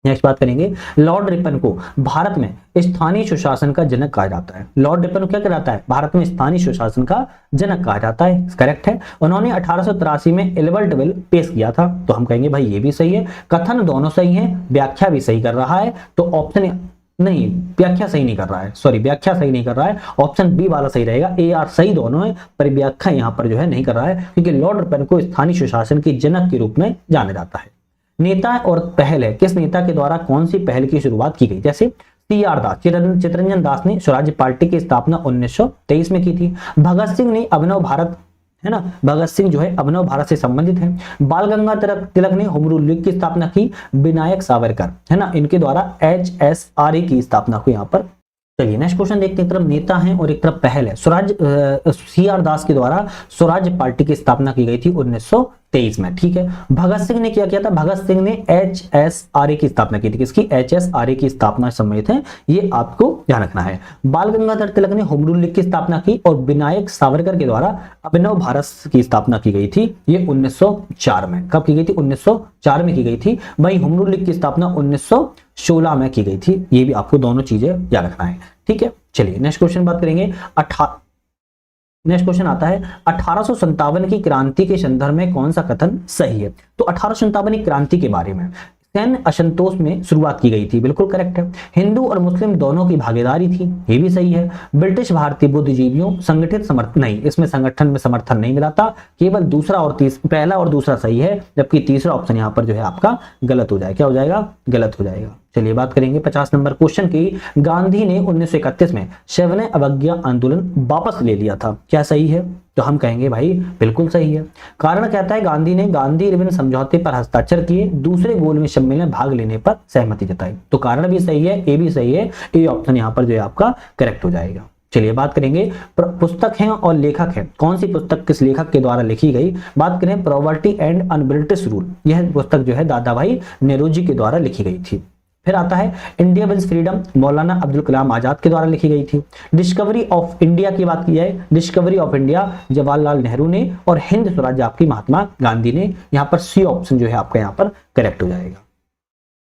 नेक्स्ट बात करेंगे, लॉर्ड रिपन को भारत में स्थानीय सुशासन का जनक कहा जाता है। लॉर्ड रिपन को क्या कहलाता है? भारत में स्थानीय सुशासन का जनक कहा जाता है, करेक्ट है। उन्होंने 1883 में एल्बर्ट बिल पेश किया था, तो हम कहेंगे भाई ये भी सही है। कथन दोनों सही है, व्याख्या भी सही कर रहा है, तो ऑप्शन नहीं, व्याख्या सही नहीं कर रहा है, सॉरी व्याख्या सही नहीं कर रहा है, ऑप्शन बी वाला सही रहेगा। ए आर सही दोनों है, पर व्याख्या यहाँ पर जो है नहीं कर रहा है, क्योंकि लॉर्ड रिपन को स्थानीय सुशासन के जनक के रूप में जाना जाता है। नेता और पहल है, किस नेता के द्वारा कौन सी पहल की शुरुआत की गई? जैसे CR दास, चित्तरंजन दास ने स्वराज्य पार्टी की स्थापना 1923 में की थी। भगत सिंह ने अभिनव भारत, है ना, भगत सिंह जो है अभिनव भारत से संबंधित है। बाल गंगाधर तिलक ने होम रूल लीग की स्थापना की। विनायक सावरकर, है ना, इनके द्वारा HSRA की स्थापना हुई यहाँ पर। चलिए नेक्स्ट क्वेश्चन देखते हैं। एक तरफ नेता है और एक तरफ पहल है। स्वराज CR दास के द्वारा स्वराज्य पार्टी की स्थापना की गई थी 1923 में, ठीक है। भगत सिंह ने क्या किया था? भगत सिंह ने HSRA की स्थापना की थी। किसकी? HSRA की स्थापना सम्मिलित है, ये आपको ध्यान रखना है। बाल गंगाधर तिलक ने होम रूल लीग की स्थापना की और विनायक सावरकर के द्वारा अभिनव भारत की स्थापना की गई थी, ये 1904 में। कब की गई थी? 1904 में की गई थी। वहीं होम रूल लीग की स्थापना 1916 में की गई थी। ये भी आपको दोनों चीजें याद रखना है, ठीक है। चलिए नेक्स्ट क्वेश्चन बात करेंगे। नेक्स्ट क्वेश्चन आता है 1857 की क्रांति के संदर्भ में कौन सा कथन सही है? तो 1857 की क्रांति के बारे में सैन्य असंतोष में शुरुआत की गई थी, बिल्कुल करेक्ट है। हिंदू और मुस्लिम दोनों की भागीदारी थी, ये भी सही है। ब्रिटिश भारतीय बुद्धिजीवियों संगठित समर्थन, नहीं, इसमें संगठन में समर्थन नहीं मिला था, केवल दूसरा और पहला और दूसरा सही है, जबकि तीसरा ऑप्शन यहाँ पर जो है आपका गलत हो जाएगा। क्या हो जाएगा? गलत हो जाएगा। चलिए बात करेंगे 50 नंबर क्वेश्चन की। गांधी ने 1931 में सविनय अवज्ञा आंदोलन वापस ले लिया था, क्या सही है? तो हम कहेंगे भाई बिल्कुल सही है। कारण कहता है गांधी ने गांधी इरविन समझौते पर हस्ताक्षर किए, दूसरे गोल में सम्मेलन में भाग लेने पर सहमति जताई। तो कारण भी सही है, ए भी सही है, ए ऑप्शन यहाँ पर जो है आपका करेक्ट हो जाएगा। चलिए बात करेंगे पुस्तक है और लेखक है, कौन सी पुस्तक किस लेखक के द्वारा लिखी गई? बात करें प्रॉपर्टी एंड अनब्रिटिश रूल, यह पुस्तक जो है दादा भाई नेहरूजी के द्वारा लिखी गई थी। फिर आता है इंडिया विंस फ्रीडम, मौलाना अब्दुल कलाम आजाद के द्वारा लिखी गई थी। डिस्कवरी ऑफ इंडिया की बात की जाए, discovery of India Jawaharlal Nehru ने, और हिंद स्वराज आपकी महात्मा गांधी ने। यहाँ पर सी ऑप्शन जो है आपका यहाँ पर करेक्ट हो जाएगा।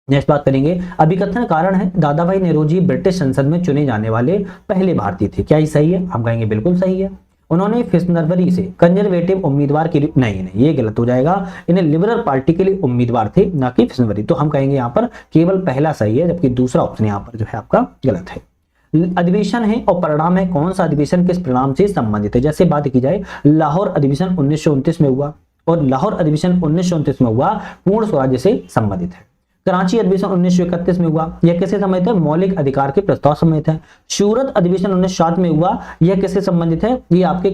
नेक्स्ट बात करेंगे, अभिकथन कारण है दादा भाई नेहरूजी ब्रिटिश संसद में चुने जाने वाले पहले भारतीय थे, क्या ये सही है? हम कहेंगे बिल्कुल सही है। उन्होंने फिशनरी से कंजर्वेटिव उम्मीदवार के लिए, नहीं, ये गलत हो जाएगा, इन्हें लिबरल पार्टी के लिए उम्मीदवार थे, ना कि फिशनरी। तो हम कहेंगे यहाँ पर केवल पहला सही है, जबकि दूसरा ऑप्शन यहाँ पर जो है आपका गलत है। अधिवेशन है और परिणाम है, कौन सा अधिवेशन किस परिणाम से संबंधित है? जैसे बात की जाए लाहौर अधिवेशन 1929 में हुआ, और लाहौर अधिवेशन 1929 में हुआ पूर्ण स्वराज्य से संबंधित है। कराची अधिवेशन 1931 में हुआ, यह किससे संबंधित है? मौलिक अधिकार के प्रस्ताव संबंधित है। सूरत अधिवेशन 1907 में हुआ, यह किससे संबंधित है? ये आपके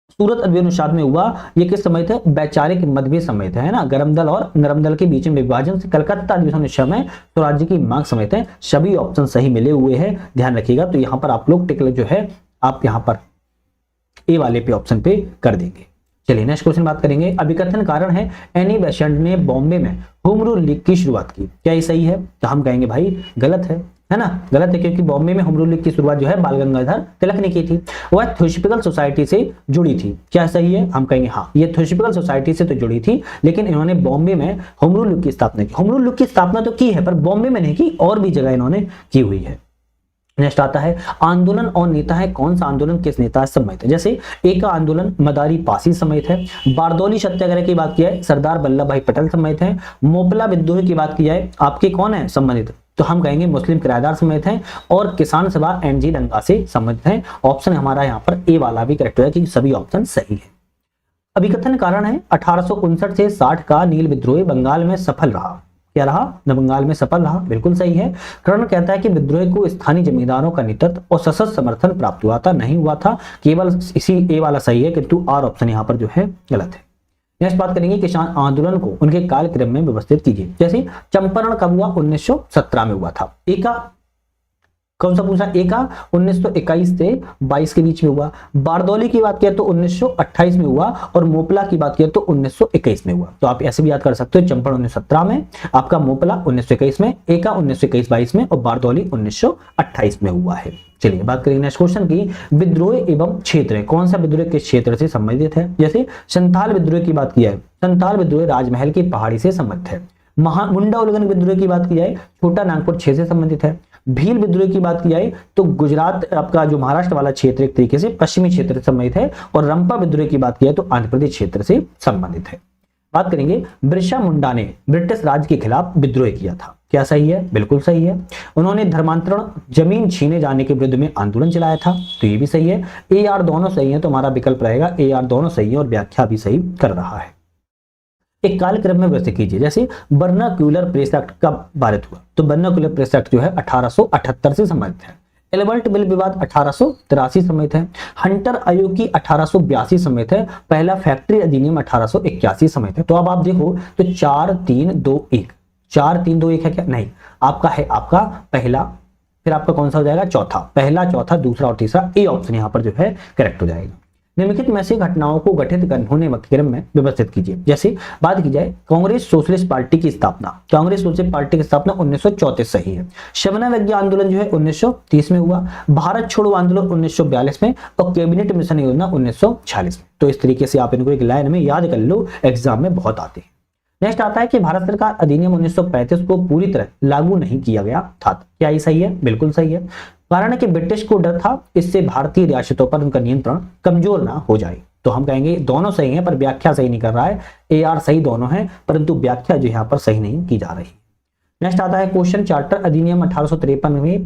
सूरत अधिवेशन 1907 में हुआ, यह किस संबंधित है? वैचारिक मतभेद संबंधित है ना, गरम दल और नरम दल के बीच में विभाजन से। कलकत्ता अधिवेशन 1906 में स्वराज्य की मांग संबंधित है। सभी ऑप्शन सही मिले हुए हैं, ध्यान रखिएगा। तो यहाँ पर आप लोग टिक जो है आप यहाँ पर ए वाले पे ऑप्शन पे कर देंगे। चलिए नेक्स्ट क्वेश्चन बात करेंगे। अभिकथन कारण है एनी बेसेंट ने बॉम्बे में होम रूल लीग की शुरुआत की, क्या ये सही है? तो हम कहेंगे भाई गलत है ना, गलत है, क्योंकि बॉम्बे में होम रूल लीग की शुरुआत जो है बाल गंगाधर तिलक ने की थी। वह थ्योसॉफिकल सोसाइटी से जुड़ी थी, क्या सही है? हम कहेंगे हाँ, ये थ्योसॉफिकल सोसाइटी से तो जुड़ी थी, लेकिन इन्होंने बॉम्बे में होम रूल लीग की स्थापना की। होम रूल लीग की स्थापना तो की है, पर बॉम्बे में नहीं की, और भी जगह इन्होंने की हुई है। नेक्स्ट आता है आंदोलन और नेता है, कौन सा आंदोलन किस नेता से संबंधित है? जैसे एक का आंदोलन मदारी पासी संबंधित है। बारदौली सत्याग्रह की बात की जाए सरदार वल्लभ भाई पटेल संबंधित है। मोपला विद्रोह की बात की जाए आपके कौन है संबंधित? तो हम कहेंगे मुस्लिम किराएदार संबंधित है। और किसान सभा NG रंगा से संबंधित है। ऑप्शन हमारा यहाँ पर ए वाला भी करेक्ट है, क्योंकि सभी ऑप्शन सही है। अभिकथन कारण है 1859 से 60 का नील विद्रोह बंगाल में सफल रहा, क्या रहा? बंगाल में सफल रहा, बिल्कुल सही है। कर्ण कहता है कि विद्रोह को स्थानीय जमींदारों का नेतृत्व और सशक्त समर्थन प्राप्त हुआ था, नहीं हुआ था, केवल इसी ए वाला सही है, किंतु आर ऑप्शन यहाँ पर जो है गलत है। नेक्स्ट बात करेंगे किसान आंदोलन को उनके कालक्रम में व्यवस्थित कीजिए। जैसे चंपारण कब हुआ? 1917 में हुआ था। एका कौन सा पूछा? एका 1921 से 22 के बीच में हुआ। बारदौली की बात किया तो 1928 में हुआ, और मोपला की बात किया तो 1921 में हुआ। तो आप ऐसे भी याद कर सकते हो, चंपारण 1917 में, आपका मोपला 1921 में, एका 1921-22 में, और बारदौली 1928 में हुआ है। चलिए बात करेंगे नेक्स्ट क्वेश्चन की। विद्रोह एवं क्षेत्र, कौन सा विद्रोह किस क्षेत्र से संबंधित है? जैसे संथाल विद्रोह की बात की है, संथाल विद्रोह राजमहल की पहाड़ी से संबंधित है। मुंडा उल्लंघन विद्रोह की बात की जाए, छोटा नागपुर 6 से संबंधित है। भील विद्रोह की बात की जाए तो गुजरात आपका जो महाराष्ट्र वाला क्षेत्र एक तरीके से पश्चिमी क्षेत्र से संबंधित है, और रंपा विद्रोह की बात की जाए तो आंध्र प्रदेश क्षेत्र से संबंधित है। बात करेंगे बिरसा मुंडा ने ब्रिटिश राज के खिलाफ विद्रोह किया था, क्या सही है? बिल्कुल सही है। उन्होंने धर्मांतरण, जमीन छीने जाने के विरुद्ध में आंदोलन चलाया था, तो ये भी सही है। ए आर दोनों सही है, तो हमारा विकल्प रहेगा ए आर दोनों सही है, और व्याख्या भी सही कर रहा है। एक कालक्रम में व्यवस्थित कीजिए, जैसे वर्नाक्यूलर प्रेस एक्ट कब पारित हुआ, तो वर्नाक्यूलर प्रेस एक्ट जो है 1878 से संबंधित है। एल्बर्ट बिल विवाद 1883 संबंधित है। हंटर आयोग की 1882 संबंधित है। पहला फैक्ट्री अधिनियम 1881 संबंधित है। तो अब आप देखो तो 4 3 2 1 4 3 2 1 है क्या? नहीं, आपका है आपका पहला, फिर आपका कौन सा हो जाएगा? चौथा। पहला, चौथा, दूसरा और तीसरा, ए ऑप्शन यहाँ पर जो है करेक्ट हो जाएगा। निम्नलिखित में से घटनाओं को घटित होने के क्रम में व्यवस्थित कीजिए। जैसे बात की जाए कांग्रेस सोशलिस्ट पार्टी की स्थापना, कांग्रेस सोशलिस्ट पार्टी की स्थापना 1934 सही है। शबना विज्ञा आंदोलन जो है 1930 में हुआ। भारत छोड़ो आंदोलन 1942 में, और कैबिनेट मिशन योजना 1946 में। तो इस तरीके से आप इनको एक लाइन में याद कर लो, एग्जाम में बहुत आते हैं। नेक्स्ट आता है कि भारत सरकार अधिनियम 1935 को पूरी तरह लागू नहीं किया गया था, क्या ये सही है? बिल्कुल सही है। कारण है कि ब्रिटिश को डर था इससे भारतीय रियासतों पर उनका नियंत्रण कमजोर ना हो जाए। तो हम कहेंगे दोनों सही हैं, पर व्याख्या सही नहीं कर रहा है। ए आर सही दोनों है, परंतु व्याख्या जो यहाँ पर सही नहीं की जा रही। नेक्स्ट आता है क्वेश्चन चार्टर अधिनियम 1853 में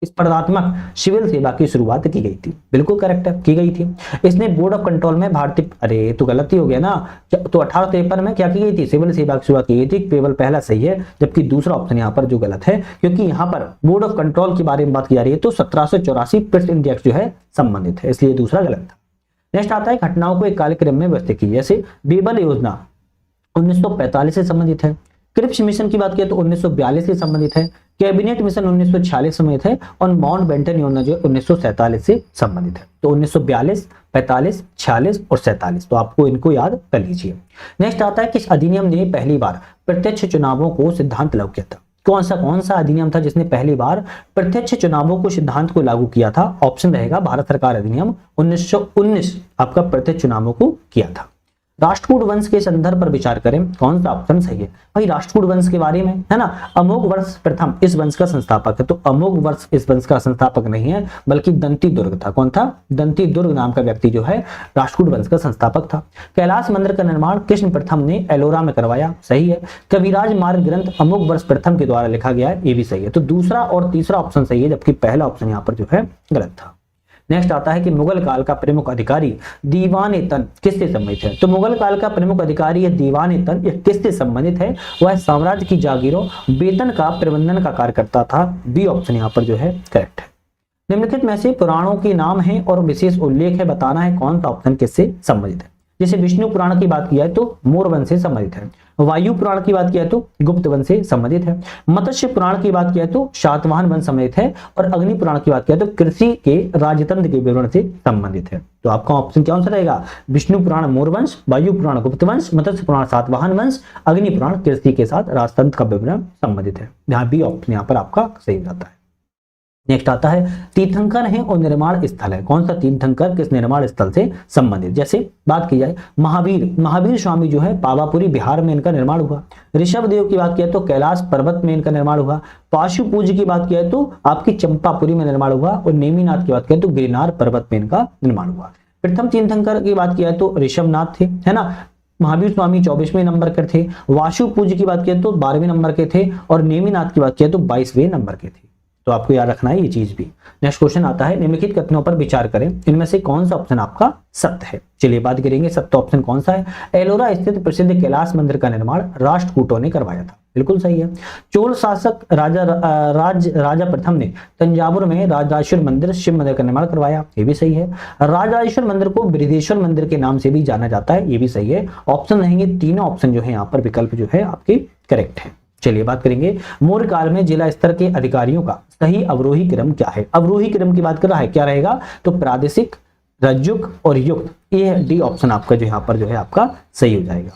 प्रतिस्पर्धात्मक सिविल सेवा की शुरुआत की गई थी, बिल्कुल करेक्ट है, की गई थी। इसने बोर्ड ऑफ कंट्रोल में भारतीय, अरे तो गलती हो गया ना, तो 1853 में क्या की गई थी? सिविल सेवा की शुरुआत की गई थी। केवल पहला सही है, जबकि दूसरा ऑप्शन यहाँ पर जो गलत है, क्योंकि यहाँ पर बोर्ड ऑफ कंट्रोल के बारे में बात की जा रही है, तो 1784 पिट्स इंडेक्स जो है संबंधित है, इसलिए दूसरा गलत था। नेक्स्ट आता है घटनाओं को एक कार्यक्रम में व्यवस्थित कीजिए। जैसे बेबल योजना 1945 से संबंधित है। क्रिप्स मिशन की बात किया तो 1942 से संबंधित है। कैबिनेट मिशन 1946 संबंधित है, और माउंटबेटन योजना जो 1947 से संबंधित है। तो 1942, 45, 46 और 47, तो आपको इनको याद कर लीजिए। नेक्स्ट आता है किस अधिनियम ने पहली बार प्रत्यक्ष चुनावों को सिद्धांत लागू किया था? कौन सा अधिनियम था जिसने पहली बार प्रत्यक्ष चुनावों को सिद्धांत को लागू किया था? ऑप्शन रहेगा भारत सरकार अधिनियम 1919 आपका प्रत्यक्ष चुनावों को किया था। राष्ट्रकूट वंश के संदर्भ पर विचार करें, कौन सा ऑप्शन सही है? भाई राष्ट्रकूट वंश के बारे में है ना, अमोघ वर्ष प्रथम इस वंश का संस्थापक है, तो अमोघ वर्ष इस वंश का संस्थापक नहीं है, बल्कि दंती दुर्ग था। कौन था? दंती दुर्ग नाम का व्यक्ति जो है राष्ट्रकूट वंश का संस्थापक था। कैलाश मंदिर का निर्माण कृष्ण प्रथम ने एलोरा में करवाया, सही है। कविराज मार्ग ग्रंथ अमोघ वर्ष प्रथम के द्वारा लिखा गया है, ये भी सही है। तो दूसरा और तीसरा ऑप्शन सही है, जबकि पहला ऑप्शन यहाँ पर जो है गलत था। नेक्स्ट आता है कि मुगल काल का प्रमुख अधिकारी दीवान-ए-तन किससे संबंधित है? तो मुगल काल का प्रमुख अधिकारी यह दीवान-ए-तन यह किससे संबंधित है? वह साम्राज्य की जागीरों वेतन का प्रबंधन का कार्य करता था। बी ऑप्शन यहाँ पर जो है करेक्ट है। निम्नलिखित में से पुराणों के नाम है और विशेष उल्लेख है, बताना है कौन सा ऑप्शन किससे संबंधित है। जैसे विष्णु पुराण की बात किया है तो मोर वंश से संबंधित है। वायु पुराण की बात किया है तो गुप्त वंश से संबंधित है। मत्स्य पुराण की बात किया है तो शातवाहन वंश संबंधित है, और अग्नि पुराण की बात किया तो कृषि के राजतंत्र के विवरण से संबंधित है। तो आपका ऑप्शन कौन सा रहेगा? विष्णु पुराण मोर वंश, वायु पुराण गुप्त वंश, मत्स्य पुराण सातवाहन वंश, अग्नि पुराण कृषि के साथ राजतंत्र का विवरण संबंधित है। यहाँ बी ऑप्शन यहाँ पर आपका सही जाता है। नेक्स्ट आता है तीर्थंकर है और निर्माण स्थल है, कौन सा तीर्थंकर किस निर्माण स्थल से संबंधित? जैसे बात की जाए महावीर स्वामी जो है पावापुरी बिहार में इनका निर्माण हुआ। ऋषभ देव की बात किया तो कैलाश पर्वत में इनका निर्माण हुआ। पाशु पूज्य की बात किया तो आपकी चंपापुरी में निर्माण हुआ, और नेमिनाथ की बात किया तो गिरनार पर्वत में इनका निर्माण हुआ। प्रथम तीर्थंकर की बात किया तो ऋषभनाथ थे, है ना। महावीर स्वामी 24वें नंबर के थे। वाशु पूज्य की बात किया तो 12वें नंबर के थे, और नेमिनाथ की बात किया तो 22वें नंबर के थे। तो आपको याद रखना है ये चीज भी। नेक्स्ट क्वेश्चन आता है निम्नलिखित कथनों पर विचार करें, इनमें से कौन सा ऑप्शन आपका सत्य है? चलिए बात करेंगे सत्य ऑप्शन कौन सा है। एलोरा स्थित प्रसिद्ध कैलाश मंदिर का निर्माण राष्ट्रकूटों ने करवाया था, बिल्कुल सही है। चोल शासक राजा प्रथम ने तंजावुर में राजराजेश्वर मंदिर शिव मंदिर का निर्माण करवाया, ये भी सही है। राजराजेश्वर मंदिर को बृहदेश्वर मंदिर के नाम से भी जाना जाता है, ये भी सही है। ऑप्शन रहेंगे तीनों ऑप्शन जो है यहाँ पर विकल्प जो है आपके करेक्ट है। चलिए बात करेंगे मौर्य काल में जिला स्तर के अधिकारियों का सही अवरोही क्रम क्या है? अवरोही क्रम की बात कर रहा है, क्या रहेगा? तो प्रादेशिक, रज्जुक और युक्त, ये डी ऑप्शन आपका जो यहाँ पर जो है आपका सही हो जाएगा।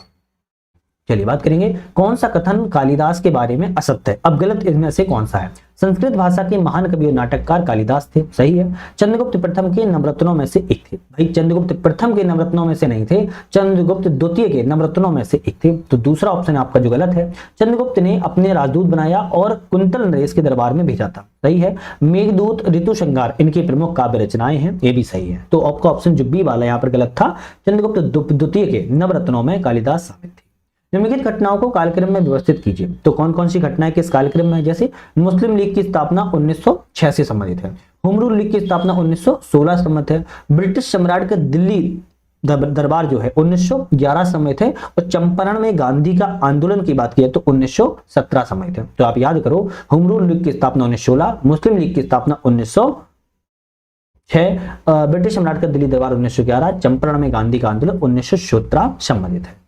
चलिए बात करेंगे कौन सा कथन कालिदास के बारे में असत्य है। अब गलत इनमें से कौन सा है। संस्कृत भाषा के महान कवि और नाटककार कालिदास थे, सही है। चंद्रगुप्त प्रथम के नवरत्नों में से एक थे, भाई चंद्रगुप्त प्रथम के नवरत्नों में से नहीं थे, चंद्रगुप्त द्वितीय के नवरत्नों में से एक थे। तो दूसरा ऑप्शन आपका जो गलत है, चंद्रगुप्त ने अपने राजदूत बनाया और कुंतल नरेश के दरबार में भेजा था, सही है। मेघदूत, ऋतु श्रृंगार इनकी प्रमुख काव्य रचनाएं हैं, ये भी सही है। तो आपका ऑप्शन जो बी वाला यहाँ पर गलत था, चंद्रगुप्त द्वितीय के नवरत्नों में कालिदास शामिल थे। निम्नलिखित घटनाओं को कालक्रम में व्यवस्थित कीजिए। तो कौन कौन सी घटनाएं किस कालक्रम में है, जैसे मुस्लिम लीग की स्थापना 1906 से संबंधित है, होम रूल लीग की स्थापना 1916 से संबंधित है, ब्रिटिश सम्राट का दिल्ली दरबार जो है 1911 संबंधित है, और चंपारण में गांधी का आंदोलन की बात की तो 1917 संबंधित है। तो आप याद करो, होम रूल लीग की स्थापना 1916, मुस्लिम लीग की स्थापना 1906, ब्रिटिश सम्राट का दिल्ली दरबार 1911, चंपारण में गांधी का आंदोलन 1917 संबंधित है।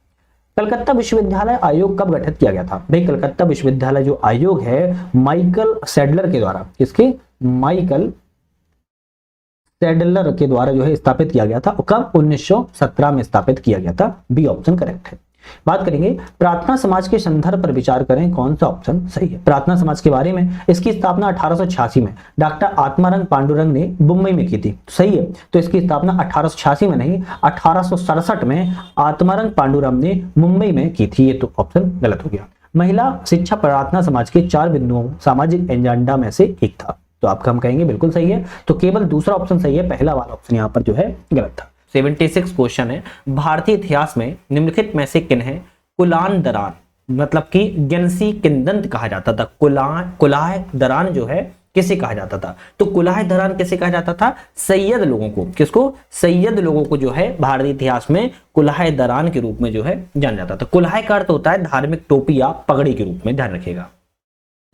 कलकत्ता विश्वविद्यालय आयोग कब गठित किया गया था। भाई कलकत्ता विश्वविद्यालय जो आयोग है माइकल सैडलर के द्वारा, किसके, माइकल सैडलर के द्वारा जो है स्थापित किया गया था। कब, 1917 में स्थापित किया गया था। बी ऑप्शन करेक्ट है। बात करेंगे प्रार्थना समाज के संदर्भ पर विचार करें, कौन सा ऑप्शन सही है। प्रार्थना समाज के बारे में, इसकी स्थापना 1886 में डॉक्टर आत्मारंग पांडुरंग ने मुंबई में की थी, सही है। तो इसकी स्थापना 1886 में नहीं, 1867 में आत्मारंग पांडुरंग ने मुंबई में की थी, ये तो ऑप्शन गलत हो गया। महिला शिक्षा प्रार्थना समाज के 4 बिंदुओं सामाजिक एजेंडा में से एक था, तो आपका हम कहेंगे बिल्कुल सही है। तो केवल दूसरा ऑप्शन सही है, पहला वाला ऑप्शन यहाँ पर जो है गलत था। 76 क्वेश्चन है, भारतीय इतिहास में निम्नलिखित में से किन्हें कुलान दरान मतलब कि गंसी किंदंत कहा जाता था। कुलाह दरान जो है किसे कहा जाता था, तो कुलाह दरान किसे कहा जाता था, सैयद लोगों को। किसको, सैयद लोगों को जो है भारतीय इतिहास में कुलाह दरान के रूप में जो है जाना जाता था। कुलाह का अर्थ होता है धार्मिक टोपी या पगड़ी के रूप में, ध्यान रखिएगा।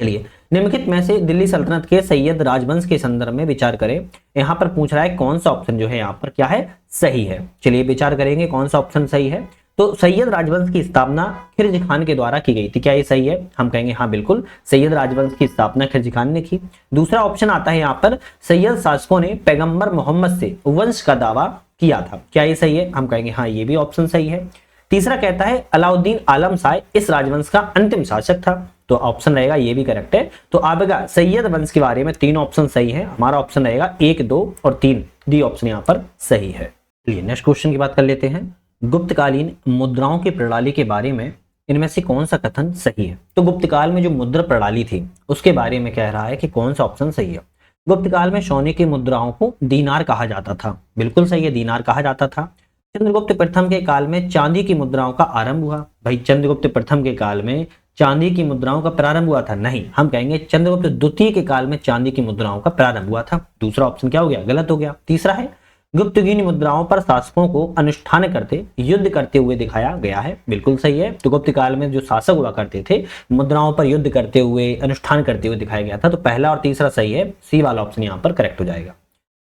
चलिए निम्नलिखित में से दिल्ली सल्तनत के सैयद राजवंश के संदर्भ में विचार करें। यहां पर पूछ रहा है कौन सा ऑप्शन जो है यहां पर क्या है, सही है। चलिए विचार करेंगे कौन सा ऑप्शन सही है। तो सैयद राजवंश की स्थापना खिलजी खान के द्वारा की गई थी, क्या ये सही है, हम कहेंगे हाँ बिल्कुल, सैयद राजवंश की स्थापना खिलजी खान ने की। दूसरा ऑप्शन आता है यहाँ पर, सैयद शासकों ने पैगंबर मोहम्मद से वंश का दावा किया था, क्या ये सही है, हम कहेंगे हाँ ये भी ऑप्शन सही है। तीसरा कहता है अलाउद्दीन आलम शाह इस राजवंश का अंतिम शासक था, तो ऑप्शन रहेगा ये भी करेक्ट है। तो आपका सैयद वंश के बारे में 3 ऑप्शन सही है, हमारा ऑप्शन रहेगा 1, 2 और 3, डी ऑप्शन यहाँ पर सही है। चलिए नेक्स्ट क्वेश्चन की बात कर लेते हैं। गुप्तकालीन मुद्राओं की प्रणाली के बारे में इनमें से कौन सा कथन सही है। तो गुप्तकाल में जो मुद्रा प्रणाली थी उसके बारे में कह रहा है कि कौन सा ऑप्शन सही है। गुप्तकाल में सोने की मुद्राओं को दीनार कहा जाता था, बिल्कुल सही है, दीनार कहा जाता था। चंद्रगुप्त प्रथम के काल में चांदी की मुद्राओं का आरंभ हुआ। भाई चंद्रगुप्त प्रथम के काल में चांदी की मुद्राओं का प्रारंभ हुआ था, नहीं, हम कहेंगे चंद्रगुप्त द्वितीय के काल में चांदी की मुद्राओं का प्रारंभ हुआ था। दूसरा ऑप्शन क्या हो गया, गलत हो गया। तीसरा है गुप्तगिनी मुद्राओं पर शासकों को अनुष्ठान करते युद्ध करते हुए दिखाया गया है, बिल्कुल सही है। तो गुप्त काल में जो शासक हुआ करते थे मुद्राओं पर युद्ध करते हुए अनुष्ठान करते हुए दिखाया गया था, तो पहला और तीसरा सही है, सी वाला ऑप्शन यहाँ पर करेक्ट हो जाएगा।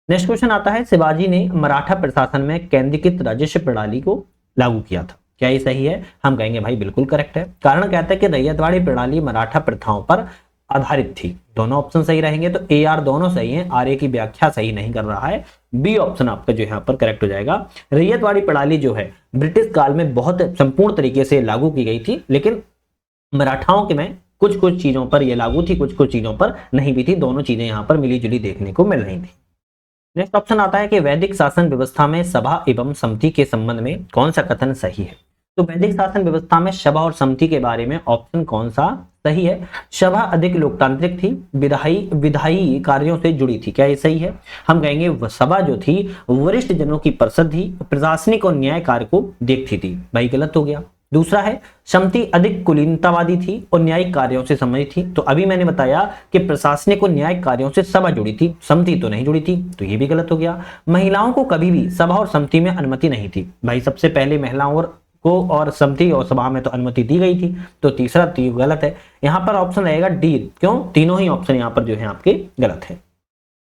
नेक्स्ट क्वेश्चन आता है शिवाजी ने मराठा प्रशासन में केंद्रीकृत राजस्व प्रणाली को लागू किया था, क्या ये सही है, हम कहेंगे भाई बिल्कुल करेक्ट है। कारण कहता है कि रैयतवाड़ी प्रणाली मराठा प्रथाओं पर आधारित थी, दोनों ऑप्शन सही रहेंगे। तो ए आर दोनों सही हैं, आर ए की व्याख्या सही नहीं कर रहा है, बी ऑप्शन आपका जो यहाँ पर करेक्ट हो जाएगा। रैयतवाड़ी प्रणाली जो है ब्रिटिश काल में बहुत संपूर्ण तरीके से लागू की गई थी, लेकिन मराठाओं के में कुछ कुछ चीजों पर यह लागू थी, कुछ कुछ चीजों पर नहीं भी थी, दोनों चीजें यहाँ पर मिली जुली देखने को मिल रही थी। नेक्स्ट ऑप्शन आता है कि वैदिक शासन व्यवस्था में सभा एवं समिति के संबंध में कौन सा कथन सही है। तो वैदिक शासन व्यवस्था में सभा और समिति के बारे में ऑप्शन कौन सा सही है। सभा अधिक लोकतांत्रिक थी, विधायी कार्यों से जुड़ी थी, क्या ये सही है, हम कहेंगे सभा जो थी वरिष्ठ जनों की परिषद थी, प्रशासनिक और न्याय कार्य को देखती थी, भाई गलत हो गया। दूसरा है समिति अधिक कुलीनतावादी थी और न्यायिक कार्यों से संबंधित थी, तो अभी मैंने बताया कि प्रशासनिक और न्यायिक कार्यों से सभा जुड़ी थी, समिति तो नहीं जुड़ी थी, तो ये भी गलत हो गया। महिलाओं को कभी भी सभा और समिति में अनुमति नहीं थी, भाई सबसे पहले महिलाओं को और समिति और सभा में तो अनुमति दी गई थी, तो तीसरा गलत है। यहाँ पर ऑप्शन रहेगा डी, क्यों, तीनों ही ऑप्शन यहाँ पर जो है आपके गलत है।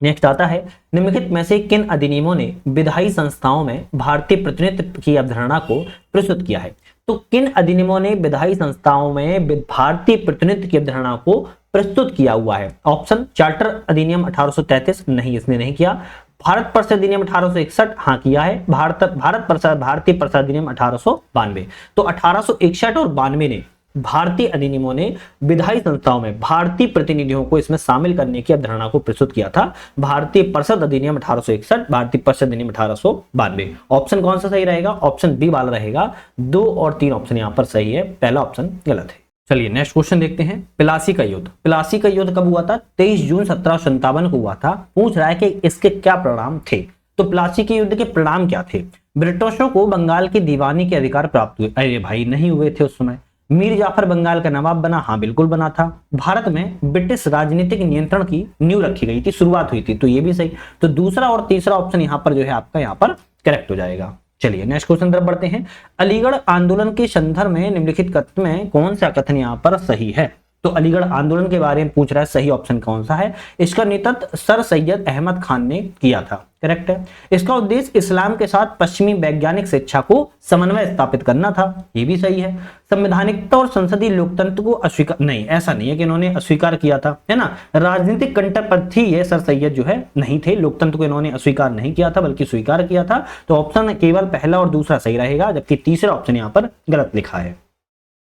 नेक्स्ट आता है निम्नलिखित में से किन अधिनियमों ने विधायी संस्थाओं में भारतीय प्रतिनिधित्व की अवधारणा को प्रस्तुत किया है। तो किन अधिनियमों ने विधायी संस्थाओं में भारतीय प्रतिनिधित्व की अवधारणा को प्रस्तुत किया हुआ है। ऑप्शन चार्टर अधिनियम 1833, नहीं इसने नहीं किया। भारत परिषद अधिनियम 1861 हाँ किया है। भारतीय परिषद अधिनियम 1892। तो 1861 और 92 ने भारतीय अधिनियमों ने विधायी संस्थाओं में भारतीय प्रतिनिधियों को इसमें शामिल करने की अवधारणा को प्रस्तुत किया था। भारतीय परिषद अधिनियम 1861, भारतीय परिषद अधिनियम 1892। ऑप्शन कौन सा सही रहेगा? ऑप्शन बी वाला रहेगा। 2 और 3 ऑप्शन यहां पर सही है, पहला ऑप्शन गलत है। चलिए नेक्स्ट क्वेश्चन देखते हैं। प्लासी का युद्ध, प्लासी का युद्ध कब हुआ था? 23 जून 1757 को हुआ था। पूछ रहा है कि इसके क्या परिणाम थे। तो प्लासी के युद्ध के परिणाम क्या थे? ब्रिटिशों को बंगाल की दीवानी के अधिकार प्राप्त हुए। अरे भाई नहीं हुए थे उस समय। मीर जाफर बंगाल का नवाब बना, हाँ बिल्कुल बना था। भारत में ब्रिटिश राजनीतिक नियंत्रण की नींव रखी गई थी, शुरुआत हुई थी, तो ये भी सही। तो दूसरा और तीसरा ऑप्शन यहाँ पर जो है आपका यहाँ पर करेक्ट हो जाएगा। चलिए नेक्स्ट क्वेश्चन तरफ बढ़ते हैं। अलीगढ़ आंदोलन के संदर्भ में निम्नलिखित कथन में कौन सा कथन यहाँ पर सही है? तो अलीगढ़ आंदोलन के बारे में पूछ रहा है, सही ऑप्शन कौन सा है? इसका नेतृत्व सर सैयद अहमद खान ने किया था, करेक्ट है। इसका उद्देश्य इस्लाम के साथ पश्चिमी वैज्ञानिक शिक्षा को समन्वय स्थापित करना था, ये भी सही है। संवैधानिकता और संसदीय लोकतंत्र को अस्वीकार, नहीं ऐसा नहीं है कि इन्होंने अस्वीकार किया था, है ना। राजनीतिक कट्टरपंथी ये सर सैयद जो है नहीं थे, लोकतंत्र को इन्होंने अस्वीकार नहीं किया था बल्कि स्वीकार किया था। तो ऑप्शन केवल पहला और दूसरा सही रहेगा, जबकि तीसरा ऑप्शन यहाँ पर गलत लिखा है।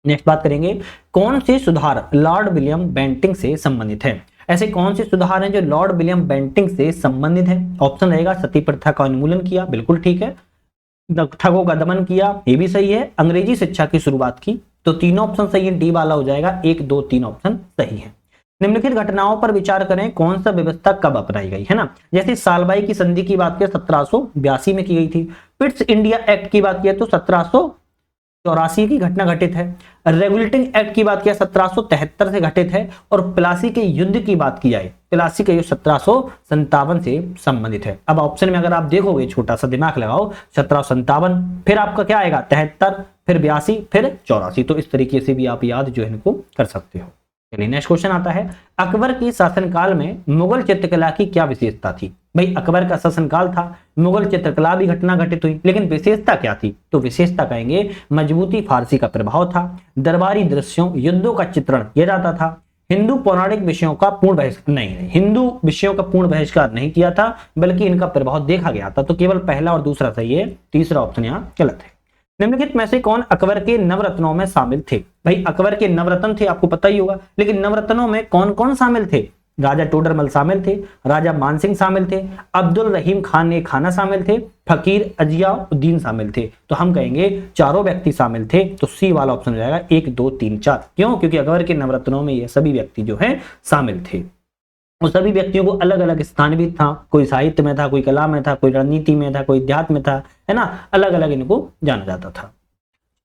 नेक्स्ट बात करेंगे, कौन से सुधार लॉर्ड विलियम बेंटिंक से संबंधित है? ऐसे कौन से सुधार हैं जो लॉर्ड विलियम बेंटिंक से संबंधित है? ऑप्शन रहेगा सती प्रथा का उन्मूलन किया, बिल्कुल ठीक है। ठगों का दमन किया, ये भी सही है। अंग्रेजी शिक्षा की शुरुआत की, तो तीनों ऑप्शन सही है, डी वाला हो जाएगा। 1, 2, 3 ऑप्शन सही है। निम्नलिखित घटनाओं पर विचार करें, कौन सा व्यवस्था कब अपनाई गई, है ना। जैसे सालबाई की संधि की बात करें 1782 में की गई थी। पिट्स इंडिया एक्ट की बात किया तो 1784 की घटना घटित है। रेगुलेटिंग एक्ट की बात किया 1773 से घटित है। और प्लासी के युद्ध की बात की जाए, प्लासी का युद्ध 1757 से संबंधित है। अब ऑप्शन में अगर आप देखोगे, छोटा सा दिमाग लगाओ, 1757 फिर आपका क्या आएगा 73, फिर 82, फिर 84। तो इस तरीके से भी आप याद जो है इनको कर सकते हो। चलिए नेक्स्ट क्वेश्चन आता है, अकबर के शासनकाल में मुगल चित्रकला की क्या विशेषता थी? भाई अकबर का शासनकाल था, मुगल चित्रकला भी घटना घटित हुई, लेकिन विशेषता क्या थी? तो विशेषता कहेंगे मजबूती फारसी का प्रभाव था, दरबारी दृश्यों युद्धों का चित्रण किया जाता था, हिंदू पौराणिक विषयों का पूर्ण बहिष्कार, नहीं हिंदू विषयों का पूर्ण बहिष्कार नहीं किया था, बल्कि इनका प्रभाव देखा गया था। तो केवल पहला और दूसरा सही है, तीसरा ऑप्शन यहाँ गलत है। निम्नलिखित में से कौन अकबर के नवरत्नों में शामिल थे? भाई अकबर के नवरत्न थे, आपको पता ही होगा, लेकिन नवरत्नों में कौन कौन शामिल थे? राजा टोडरमल शामिल थे, राजा मानसिंह शामिल थे, अब्दुल रहीम खान ए खाना शामिल थे, फकीर अजियाउद्दीन शामिल थे। तो हम कहेंगे चारों व्यक्ति शामिल थे, तो सी वाला ऑप्शन हो जाएगा 1, 2, 3, 4। क्यों? क्योंकि अकबर के नवरत्नों में ये सभी व्यक्ति जो है शामिल थे। उन सभी व्यक्तियों को अलग अलग स्थान भी था, कोई साहित्य में था, कोई कला में था, कोई रणनीति में था, कोई अध्यात्म में था, है ना, अलग अलग इनको जाना जाता था।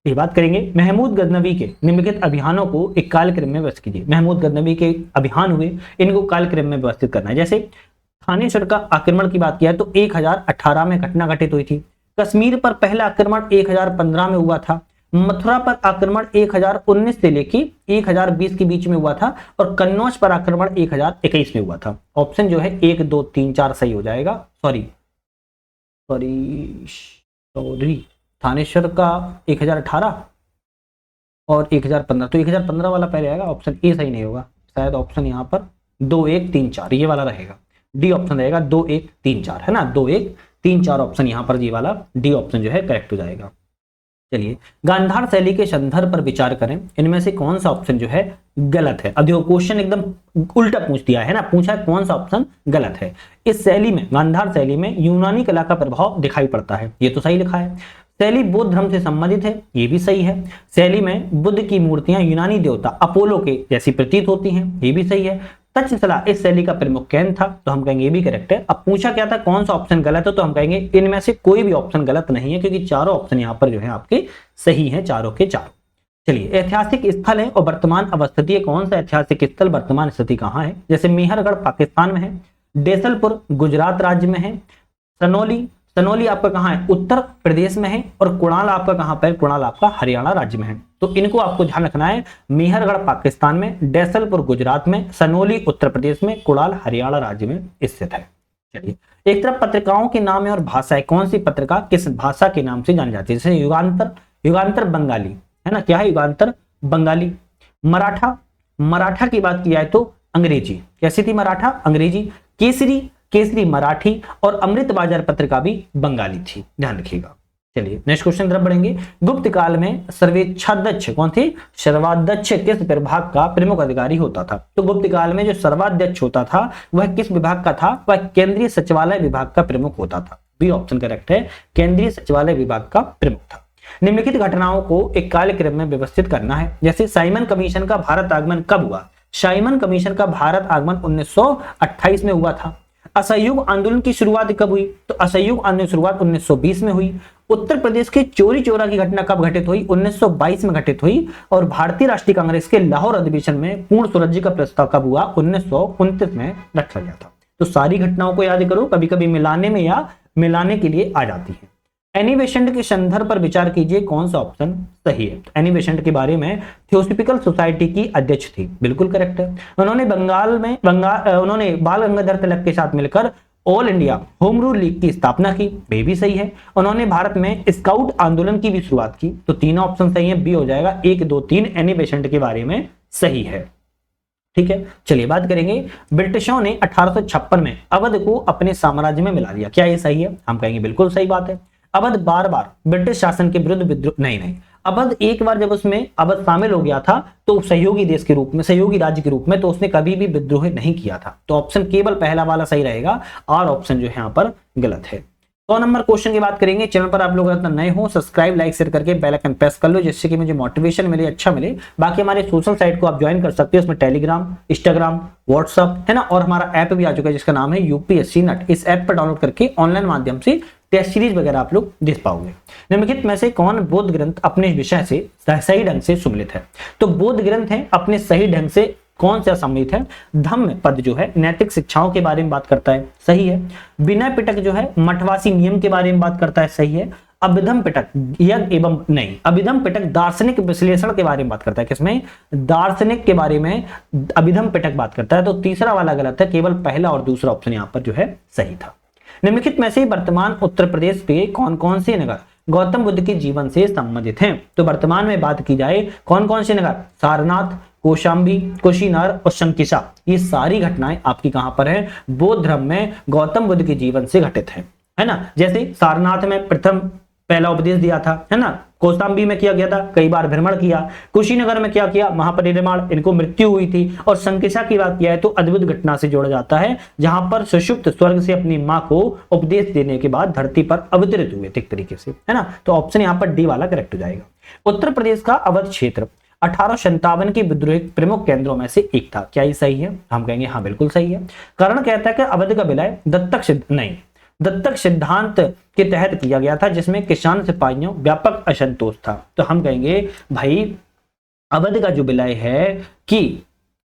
ये बात करेंगे महमूद गजनवी के निम्नलिखित अभियानों को एक कालक्रम में व्यवस्थित कीजिए। महमूद गजनवी के अभियान हुए, इनको कालक्रम में व्यवस्थित करना है। जैसे थानेश्वर का आक्रमण की बात किया है तो 1018 में घटना घटित हुई थी। कश्मीर पर पहला आक्रमण 1015 में हुआ था। मथुरा पर आक्रमण 1019 से लेकर 1020 के बीच में हुआ था। और कन्नौज पर आक्रमण 1021 में हुआ था। ऑप्शन जो है 1, 2, 3, 4 सही हो जाएगा। सॉरी थानेश्वर का 1018 और 1015, तो 1015 वाला पहले आएगा। ऑप्शन ए सही नहीं होगा, शायद ऑप्शन यहाँ पर 2, 1, 3, 4 ये वाला रहेगा। डी ऑप्शन रहेगा 2, 1, 3, 4, है ना, 2, 1, 3, 4 ऑप्शन यहाँ पर ये वाला डी ऑप्शन जो है करेक्ट हो जाएगा। चलिए गांधार शैली के संदर्भ पर विचार करें, इनमें से कौन सा ऑप्शन जो है गलत है? अब देखो क्वेश्चन एकदम उल्टा पूछ दिया है ना, पूछा है कौन सा ऑप्शन गलत है। इस शैली में, गांधार शैली में यूनानी कला का प्रभाव दिखाई पड़ता है, ये तो सही लिखा है। शैली बौद्ध धर्म से संबंधित है, ये भी सही है। शैली में बुद्ध की मूर्तियां यूनानी देवता अपोलो के जैसी प्रतीत होती हैं, ये भी सही है। तक्षशिला इस शैली का प्रमुख केंद्र था, तो हम कहेंगे ये भी करेक्ट है। अब पूछा क्या था कौन सा ऑप्शन गलत है, तो हम कहेंगे इनमें से कोई भी ऑप्शन गलत नहीं है, क्योंकि चारों ऑप्शन यहाँ पर जो है आपके सही हैं, चारों के चारों। चलिए ऐतिहासिक स्थल है और वर्तमान अवस्थिति है, कौन सा ऐतिहासिक स्थल वर्तमान स्थिति कहाँ है? जैसे मेहरगढ़ पाकिस्तान में है, डेसलपुर गुजरात राज्य में है, सनौली आपका कहाँ है? उत्तर प्रदेश में है, और कुणाल आपका कहाँ पर? कुणाल आपका हरियाणा राज्य में है। तो इनको आपको ध्यान रखना है, मेहरगढ़ पाकिस्तान में, डेसलपुर गुजरात में, सनौली उत्तर प्रदेश में, कुणाल हरियाणा राज्य में स्थित है। चलिए एक तरफ पत्रिकाओं के नाम है और भाषा है, कौन सी पत्रिका किस भाषा के नाम से जानी जाती है? जैसे युगांतर बंगाली, है ना, क्या है युगांतर बंगाली। मराठा की बात की जाए तो अंग्रेजी, कैसी थी मराठा? अंग्रेजी। केसरी केसरी मराठी और अमृत बाजार पत्रिका भी बंगाली थी, ध्यान रखिएगा। चलिए नेक्स्ट क्वेश्चन तरफ बढ़ेंगे। गुप्त काल में सर्वेक्षाध्यक्ष कौन थे? सर्वाध्यक्ष किस विभाग का प्रमुख अधिकारी होता था? तो गुप्त काल में जो सर्वाध्यक्ष होता था वह किस विभाग का था? वह केंद्रीय सचिवालय विभाग का प्रमुख होता था। बी ऑप्शन करेक्ट है, केंद्रीय सचिवालय विभाग का प्रमुख था। निम्नलिखित घटनाओं को एक कालक्रम में व्यवस्थित करना है। जैसे साइमन कमीशन का भारत आगमन कब हुआ? साइमन कमीशन का भारत आगमन 1928 में हुआ था। असहयोग आंदोलन की शुरुआत कब हुई? तो असहयोग आंदोलन की शुरुआत 1920 में हुई। उत्तर प्रदेश के चोरी चोरा की घटना कब घटित हुई? 1922 में घटित हुई। और भारतीय राष्ट्रीय कांग्रेस के लाहौर अधिवेशन में पूर्ण स्वराज्य का प्रस्ताव कब हुआ? 1929 में रखा गया था। तो सारी घटनाओं को याद करो, कभी कभी मिलाने में या मिलाने के लिए आ जाती है। एनी बेसेंट के संदर्भ पर विचार कीजिए, कौन सा ऑप्शन सही है? एनी बेसेंट के बारे में थियोसॉफिकल सोसाइटी की अध्यक्ष थी, बिल्कुल करेक्ट है। उन्होंने उन्होंने बाल गंगाधर तिलक के साथ मिलकर all India home rule league की स्थापना की, वे भी सही है। उन्होंने भारत में स्काउट आंदोलन की भी शुरुआत की, तो तीनों ऑप्शन सही है, बी हो जाएगा 1, 2, 3 एनी बेसेंट के बारे में सही है। ठीक है, चलिए बात करेंगे। ब्रिटिशों ने 1856 में अवध को अपने साम्राज्य में मिला लिया, क्या ये सही है? हम कहेंगे बिल्कुल सही बात है। अवध बार बार ब्रिटिश शासन के विरुद्ध विद्रोह नहीं, अवध एक बार जब उसमें अवध शामिल हो गया था तो सहयोगी देश के रूप में, सहयोगी राज्य के रूप में, तो उसने कभी भी विद्रोह नहीं किया था। तो ऑप्शन केवल पहला वाला सही रहेगा और ऑप्शन जो है यहाँ पर गलत है। 100 नंबर क्वेश्चन की बात करेंगे। चैनल पर आप लोग अगर नए हो सब्सक्राइब लाइक शेयर करके बेल आइकन प्रेस कर लो, जिससे कि मुझे मोटिवेशन मिले, अच्छा मिले। बाकी हमारे सोशल साइट को आप ज्वाइन कर सकते हो, उसमें टेलीग्राम, इंस्टाग्राम, व्हाट्सअप है ना, और हमारा ऐप भी आ चुका है जिसका नाम है यूपीएससी नट। इस ऐप पर डाउनलोड करके ऑनलाइन माध्यम से टेस्ट सीरीज वगैरह आप लोग देख पाओगे। निम्नलिखित में से कौन बोध ग्रंथ अपने विषय से सही ढंग से सम्मिलित है? तो बोध ग्रंथ है अपने सही ढंग से कौन सा सम्मिलित है? धम्म पद जो है नैतिक शिक्षाओं के बारे में बात करता है, सही है। विनय पिटक जो है मठवासी नियम के बारे में बात करता है, सही है। अभिधम पिटक यज्ञ एवं नहीं, अभिधम पिटक दार्शनिक विश्लेषण के बारे में बात करता है, किसमें? दार्शनिक के बारे में अभिधम पिटक बात करता है। तो तीसरा वाला गलत है, केवल पहला और दूसरा ऑप्शन यहाँ पर जो है सही था। निम्नलिखित में से वर्तमान उत्तर प्रदेश के कौन कौन से नगर गौतम बुद्ध के जीवन से संबंधित हैं? तो वर्तमान में बात की जाए कौन कौन से नगर? सारनाथ, कौशाम्बी, कुशीनगर और शंकिसा, ये सारी घटनाएं आपकी कहां पर है? बौद्ध धर्म में गौतम बुद्ध के जीवन से घटित है ना। जैसे सारनाथ में प्रथम पहला उपदेश दिया था, है ना। कौशाम्बी में किया गया था, कई बार भ्रमण किया। कुशीनगर में क्या किया? महापरिनिर्वाण, इनको मृत्यु हुई थी। और शंकिसा की बात किया है तो अद्भुत घटना से जोड़ा जाता है, जहां पर सुषुप्त स्वर्ग से अपनी मां को उपदेश देने के बाद धरती पर अवतरित हुए थे, एक तरीके से, है ना। तो ऑप्शन यहाँ पर डी वाला करेक्ट हो जाएगा। उत्तर प्रदेश का अवध क्षेत्र 1857 के विद्रोह प्रमुख केंद्रों में से एक था, क्या ये सही है? हम कहेंगे हाँ बिल्कुल सही है। कारण कहता है कि अवध का विलय दत्तक सिद्धांत के तहत किया गया था, जिसमें किसान सिपाहियों व्यापक असंतोष था। तो हम कहेंगे भाई अवध का जो विलय है कि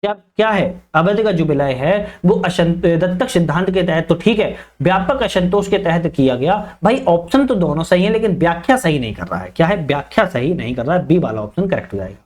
क्या है? अवध का जो विलय है वो दत्तक सिद्धांत के तहत, तो ठीक है, व्यापक असंतोष के तहत किया गया। भाई ऑप्शन तो दोनों सही है, लेकिन व्याख्या सही नहीं कर रहा है। क्या है? व्याख्या सही नहीं कर रहा है, बी वाला ऑप्शन करेक्ट हो जाएगा।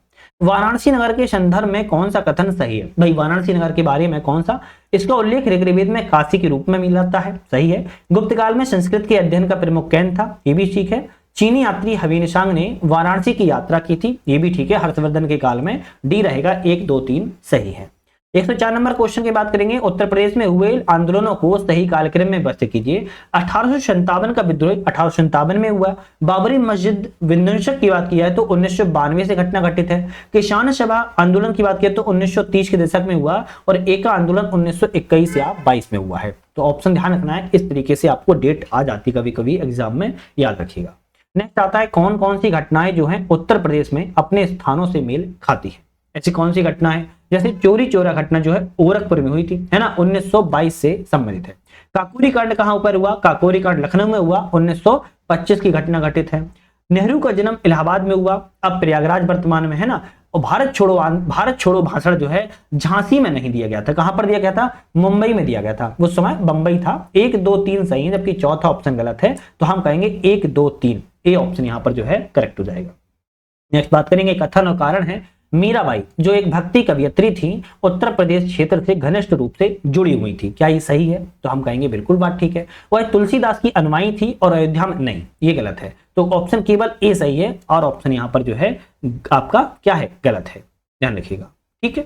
वाराणसी नगर के संदर्भ में कौन सा कथन सही है? भाई वाराणसी नगर के बारे में कौन सा? इसका उल्लेख ऋग्वेद में काशी के रूप में मिलता है, सही है। गुप्त काल में संस्कृत के अध्ययन का प्रमुख केंद्र था, ये भी ठीक है। चीनी यात्री हवेनसांग ने वाराणसी की यात्रा की थी, ये भी ठीक है। हर्षवर्धन के काल में, डी रहेगा 1, 2, 3 सही है। 104 नंबर क्वेश्चन की बात करेंगे। उत्तर प्रदेश में हुए आंदोलनों को सही कालक्रम में व्यवस्थित कीजिए। 1857 का विद्रोह 1857 में हुआ। बाबरी मस्जिद विध्वंसक की बात की जाए तो 1992 से घटना घटित है। किसान सभा आंदोलन की बात की तो 1930 के दशक में हुआ और एका आंदोलन 1921 या 22 में हुआ है। तो ऑप्शन ध्यान रखना है, इस तरीके से आपको डेट आ जाती कभी कभी एग्जाम में, याद रखिएगा। नेक्स्ट आता है कौन कौन सी घटनाएं जो है उत्तर प्रदेश में अपने स्थानों से मेल खाती है। ऐसी कौन सी घटना है? जैसे चोरी चोरा घटना जो है गोरखपुर में हुई थी, है ना, 1922 से संबंधित है। काकोरी कांड कहां ऊपर हुआ? काकोरी कांड लखनऊ में हुआ, 1925 की घटना घटित है। नेहरू का जन्म इलाहाबाद में हुआ, अब प्रयागराज वर्तमान में, है ना। और भारत छोड़ो भाषण जो है झांसी में नहीं दिया गया था, कहां पर दिया गया था? मुंबई में दिया गया था, उस समय बंबई था। 1, 2, 3 सही है, जबकि चौथा ऑप्शन गलत है। तो हम कहेंगे 1, 2, 3 ए ऑप्शन यहां पर जो है करेक्ट हो जाएगा। नेक्स्ट बात करेंगे कथन और कारण है। मीराबाई जो एक भक्ति कवियत्री थी, उत्तर प्रदेश क्षेत्र से घनिष्ठ रूप से जुड़ी हुई थी, क्या ये सही है? तो हम कहेंगे बिल्कुल बात ठीक है। वह तुलसीदास की अनुयायी थी और अयोध्या में नहीं, ये गलत है। तो ऑप्शन केवल ए सही है और ऑप्शन यहां पर जो है आपका क्या है? गलत है, ध्यान रखिएगा, ठीक है।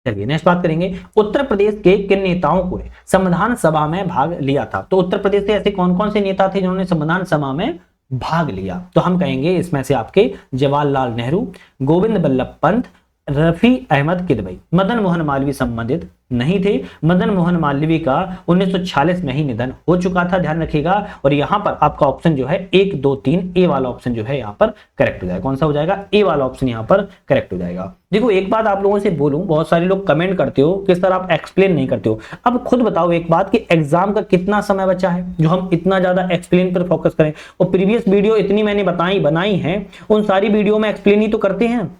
चलिए नेक्स्ट बात करेंगे, उत्तर प्रदेश के किन नेताओं को संविधान सभा में भाग लिया था। तो उत्तर प्रदेश से ऐसे कौन कौन से नेता थे जिन्होंने संविधान सभा में भाग लिया। तो हम कहेंगे इसमें से आपके जवाहरलाल नेहरू, गोविंद बल्लभ पंत, रफी अहमद किदवई। मदन मोहन मालवीय संबंधित नहीं थे। मदन मोहन मालवीय का 1946 में ही निधन हो चुका था, ध्यान रखिएगा। और यहां पर आपका ऑप्शन जो है 1 2 3 ए वाला ऑप्शन जो है यहां पर करेक्ट हो जाएगा। कौन सा हो जाएगा? ए वाला ऑप्शन यहां पर करेक्ट हो जाएगा। देखो एक बात आप लोगों से बोलूं, बहुत सारे लोग कमेंट करते हो कि सर आप एक्सप्लेन नहीं करते हो। अब खुद बताओ एक बात कि एग्जाम का कितना समय बचा है जो हम इतना ज्यादा एक्सप्लेन पर फोकस करें। और प्रीवियस वीडियो इतनी मैंने बनाई है, उन सारी वीडियो में एक्सप्लेन ही तो करते हैं,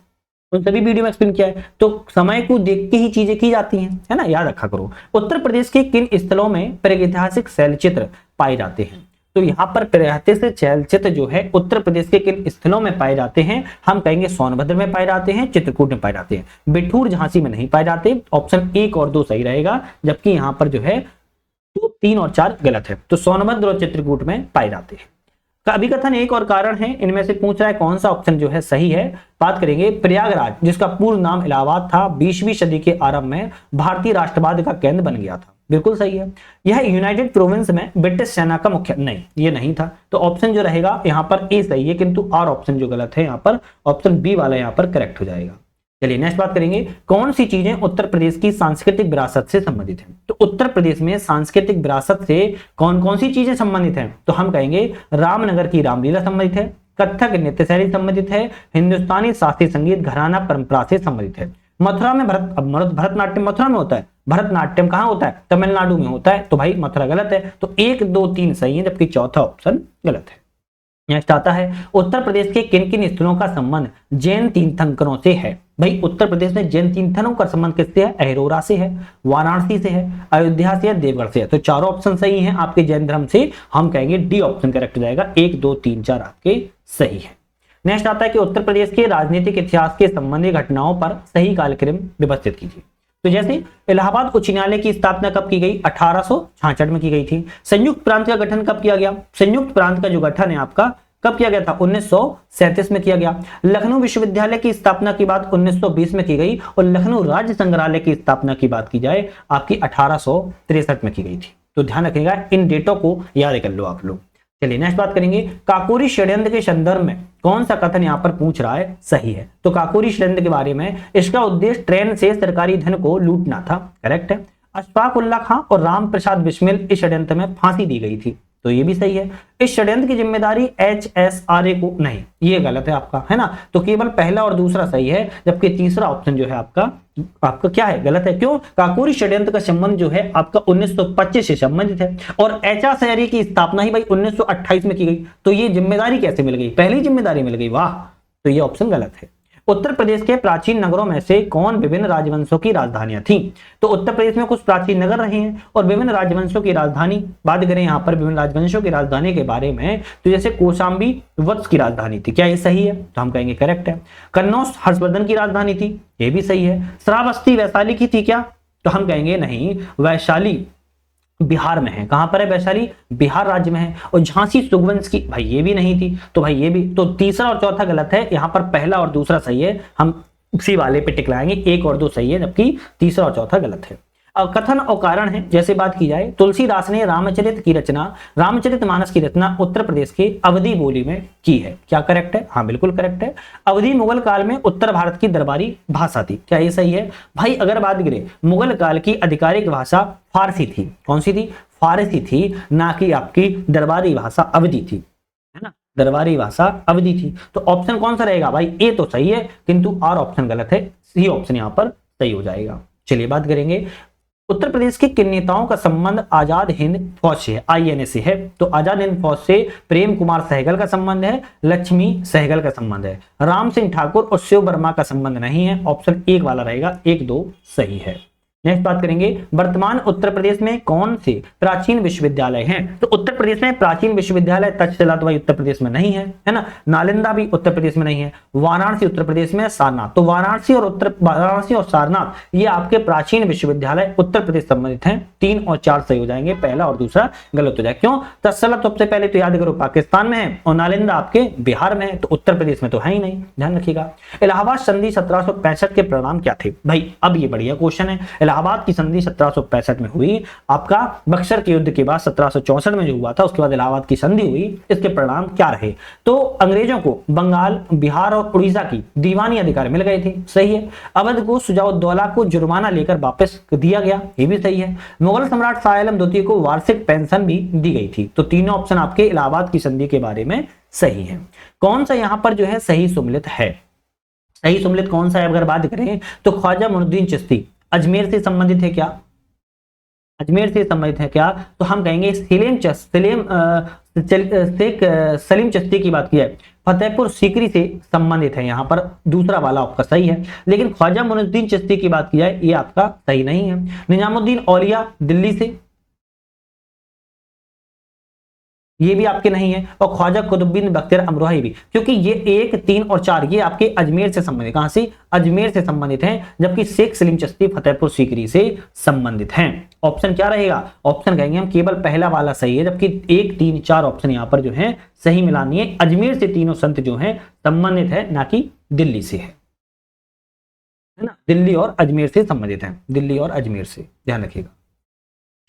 उन सभी वीडियो में एक्सप्लेन किया है। तो समय को देख के ही चीजें की जाती हैं, है ना, याद रखा करो। उत्तर प्रदेश के किन स्थलों में प्रागैतिहासिक शैलचित्र पाए जाते हैं। तो यहाँ पर प्रागैतिहासिक शैलचित्र जो है उत्तर प्रदेश के किन स्थलों में पाए जाते हैं, हम कहेंगे सोनभद्र में पाए जाते हैं, चित्रकूट में पाए जाते हैं। बिठूर झांसी में नहीं पाए जाते। ऑप्शन 1 और 2 सही रहेगा, जबकि यहाँ पर जो है 2 3 और 4 गलत है। तो सोनभद्र और चित्रकूट में पाए जाते हैं। अभिकथन एक और कारण है, इनमें से पूछ रहा है कौन सा ऑप्शन जो है सही है। बात करेंगे प्रयागराज, जिसका पूर्ण नाम इलाहाबाद था, 20वीं सदी के आरंभ में भारतीय राष्ट्रवाद का केंद्र बन गया था। बिल्कुल सही है। यह यूनाइटेड प्रोविंस में ब्रिटिश सेना का मुख्य, नहीं ये नहीं था। तो ऑप्शन जो रहेगा यहाँ पर ए सही है, किंतु आर ऑप्शन जो गलत है यहाँ पर ऑप्शन बी वाला यहाँ पर करेक्ट हो जाएगा। चलिए नेक्स्ट बात करेंगे, कौन सी चीजें उत्तर प्रदेश की सांस्कृतिक विरासत से संबंधित हैं। तो उत्तर प्रदेश में सांस्कृतिक विरासत से कौन कौन सी चीजें संबंधित हैं। तो हम कहेंगे रामनगर की रामलीला संबंधित है, कथक नृत्य शैली संबंधित है, हिंदुस्तानी शास्त्रीय संगीत घराना परंपरा से संबंधित है। मथुरा में भरतनाट्यम मथुरा में होता है, भरतनाट्यम कहाँ होता है? तमिलनाडु में होता है। तो भाई मथुरा गलत है। तो 1 2 3 सही है, जबकि चौथा ऑप्शन गलत है। नेक्स्ट आता है, उत्तर प्रदेश के किन किन स्थलों का संबंध जैन तीर्थंकरों से है। भाई उत्तर प्रदेश में जैन तीर्थंकरों का संबंध किससे है? अहिरोरा से है, वाराणसी से है, अयोध्या से है, देवगढ़ से है। तो चारों ऑप्शन सही हैं आपके जैन धर्म से। हम कहेंगे डी ऑप्शन करेक्ट हो जाएगा। 1 2 3 4 आपके सही है। नेक्स्ट आता है कि उत्तर प्रदेश के राजनीतिक इतिहास के संबंधी घटनाओं पर सही कालक्रम व्यवस्थित कीजिए। तो जैसे इलाहाबाद उच्च न्यायालय की स्थापना कब की गई? 1866 में की गई थी। संयुक्त प्रांत का गठन कब किया गया? संयुक्त प्रांत का जो गठन है आपका कब किया गया था? 1937 में किया गया। लखनऊ विश्वविद्यालय की स्थापना की बात 1920 में की गई और लखनऊ राज्य संग्रहालय की स्थापना की बात की जाए आपकी 1863 में की गई थी। तो ध्यान रखिएगा, इन डेटों को याद कर लो आप लोग। चलिए नेक्स्ट बात करेंगे, काकोरी षड्यंत्र के संदर्भ में कौन सा कथन यहाँ पर पूछ रहा है सही है। तो काकोरी षड्यंत्र के बारे में, इसका उद्देश्य ट्रेन से सरकारी धन को लूटना था, करेक्ट है। अशफाक उल्लाह खां और राम प्रसाद बिस्मिल इस षड्यंत्र में फांसी दी गई थी, तो ये भी सही है। इस षड्यंत्र की जिम्मेदारी HSRA को, नहीं ये गलत है आपका, है ना। तो केवल पहला और दूसरा सही है, जबकि तीसरा ऑप्शन जो है आपका क्या है? गलत है। क्यों? काकोरी षड्यंत्र का संबंध जो है आपका 1925 से संबंधित है और HSRA की स्थापना ही भाई 1928 में की गई। तो ये जिम्मेदारी कैसे मिल गई? पहली जिम्मेदारी मिल गई, वाह। तो ये ऑप्शन गलत है। उत्तर प्रदेश के प्राचीन नगरों में से कौन विभिन्न राजवंशों की राजधानियां थी। तो उत्तर प्रदेश में कुछ प्राचीन नगर रहे हैं और विभिन्न राजवंशों की राजधानी, बात करें यहाँ पर विभिन्न राजवंशों की राजधानी के बारे में, तो जैसे कौशाम्बी वत्स की राजधानी थी, क्या ये सही है? तो हम कहेंगे करेक्ट है। कन्नौज हर्षवर्धन की राजधानी थी, ये भी सही है। श्रावस्ती वैशाली की थी क्या? तो हम कहेंगे नहीं, वैशाली बिहार में है। कहां पर है वैशाली? बिहार राज्य में है। और झांसी सुगवंश की, भाई ये भी नहीं थी। तो भाई ये भी, तो तीसरा और चौथा गलत है। यहां पर पहला और दूसरा सही है, हम सी वाले पे टिक लाएंगे। 1 और 2 सही है, जबकि तीसरा और चौथा गलत है। अब कथन और कारण है, जैसे बात की जाए, तुलसीदास ने रामचरितमानस की रचना उत्तर प्रदेश के अवधी बोली में की है, क्या करेक्ट है? हाँ बिल्कुल करेक्ट है। अवधी मुगल काल में उत्तर भारत की दरबारी भाषा थी, क्या ये सही है? भाई अगर बात करें, मुगल काल की आधिकारिक भाषा फारसी थी। कौन सी थी? फारसी थी, ना कि आपकी दरबारी भाषा अवधी थी, है ना। दरबारी भाषा अवधी थी। तो ऑप्शन कौन सा रहेगा? भाई ए तो सही है, किंतु आर ऑप्शन गलत है। सी ऑप्शन यहाँ पर सही हो जाएगा। चलिए बात करेंगे, उत्तर प्रदेश के किन नेताओं का संबंध आजाद हिंद फौज से है? INA से है। तो आजाद हिंद फौज से प्रेम कुमार सहगल का संबंध है, लक्ष्मी सहगल का संबंध है। राम सिंह ठाकुर और शिव वर्मा का संबंध नहीं है। ऑप्शन 1 वाला रहेगा। 1 2 सही है। नेक्स्ट बात करेंगे, वर्तमान उत्तर प्रदेश में कौन से प्राचीन विश्वविद्यालय हैं? तो उत्तर प्रदेश में प्राचीन विश्वविद्यालय तक्षशिला तो भाई उत्तर प्रदेश में नहीं है ना। नालंदा भी उत्तर प्रदेश में नहीं है। वाराणसी उत्तर प्रदेश में, सारनाथ, तो वाराणसी और सारनाथ ये आपके प्राचीन विश्वविद्यालय उत्तर प्रदेश संबंधित हैं। 3 और 4 सही हो जाएंगे, पहला और दूसरा गलत हो जाए। क्यों? तक्षशिला सबसे पहले तो याद करो पाकिस्तान में है और नालंदा आपके बिहार में है, तो उत्तर प्रदेश में तो है ही नहीं, ध्यान रखिएगा। इलाहाबाद संधि 1765 के परिणाम क्या थे? भाई अब ये बढ़िया क्वेश्चन है। इलाहाबाद की संधि 1765 में हुई, आपका बक्सर के युद्ध के बाद 1764 में जो हुआ था उसके बाद इलाहाबाद की संधि हुई। इसके परिणाम क्या रहे? तो अंग्रेजों को बंगाल, बिहार और उड़ीसा की दीवानी अधिकार मिल गए थे, सही है। अवध को सुजाउद्दौला को जुर्माना लेकर वापस दिया गया, ये भी सही है। मुगल सम्राट शाह आलम द्वितीय को वार्षिक पेंशन भी दी गई थी। तो तीनों ऑप्शन आपके इलाहाबाद की संधि के बारे में सही है। कौन सा यहां पर जो है सही सुमेलित है? सही सुमेलित कौन सा है अगर बात करें तो ख्वाजा मुइनुद्दीन चिश्ती अजमेर से संबंधित है क्या? अजमेर से संबंधित है क्या? तो हम कहेंगे सलीम चिश्ती की बात की है, फतेहपुर सीकरी से संबंधित है, यहां पर दूसरा वाला आपका सही है। लेकिन ख्वाजा मुइनुद्दीन चिश्ती की बात की जाए ये आपका सही नहीं है। निजामुद्दीन औलिया दिल्ली से, ये भी आपके नहीं है। और ख्वाजा कुतुबुद्दीन बख्तियार अमरोहा भी, क्योंकि ये 1, 3 और 4 ये आपके अजमेर से संबंधित, कहां से? अजमेर से संबंधित हैं, जबकि शेख सलीम चिश्ती फतेहपुर सीकरी से संबंधित हैं। ऑप्शन क्या रहेगा? ऑप्शन कहेंगे हम केवल पहला वाला सही है, जबकि 1, 3, 4 ऑप्शन यहां पर जो है सही मिलानी है। अजमेर से तीनों संत जो है संबंधित है, ना कि दिल्ली से है ना। दिल्ली और अजमेर से संबंधित है, दिल्ली और अजमेर से, ध्यान रखिएगा।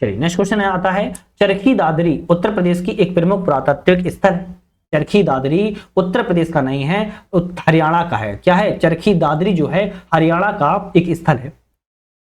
चलिए नेक्स्ट क्वेश्चन आता है, चरखी दादरी उत्तर प्रदेश की एक प्रमुख पुरातात्विक स्थल है। चरखी दादरी उत्तर प्रदेश का नहीं है, हरियाणा का है। क्या है? चरखी दादरी जो है हरियाणा का एक स्थल है,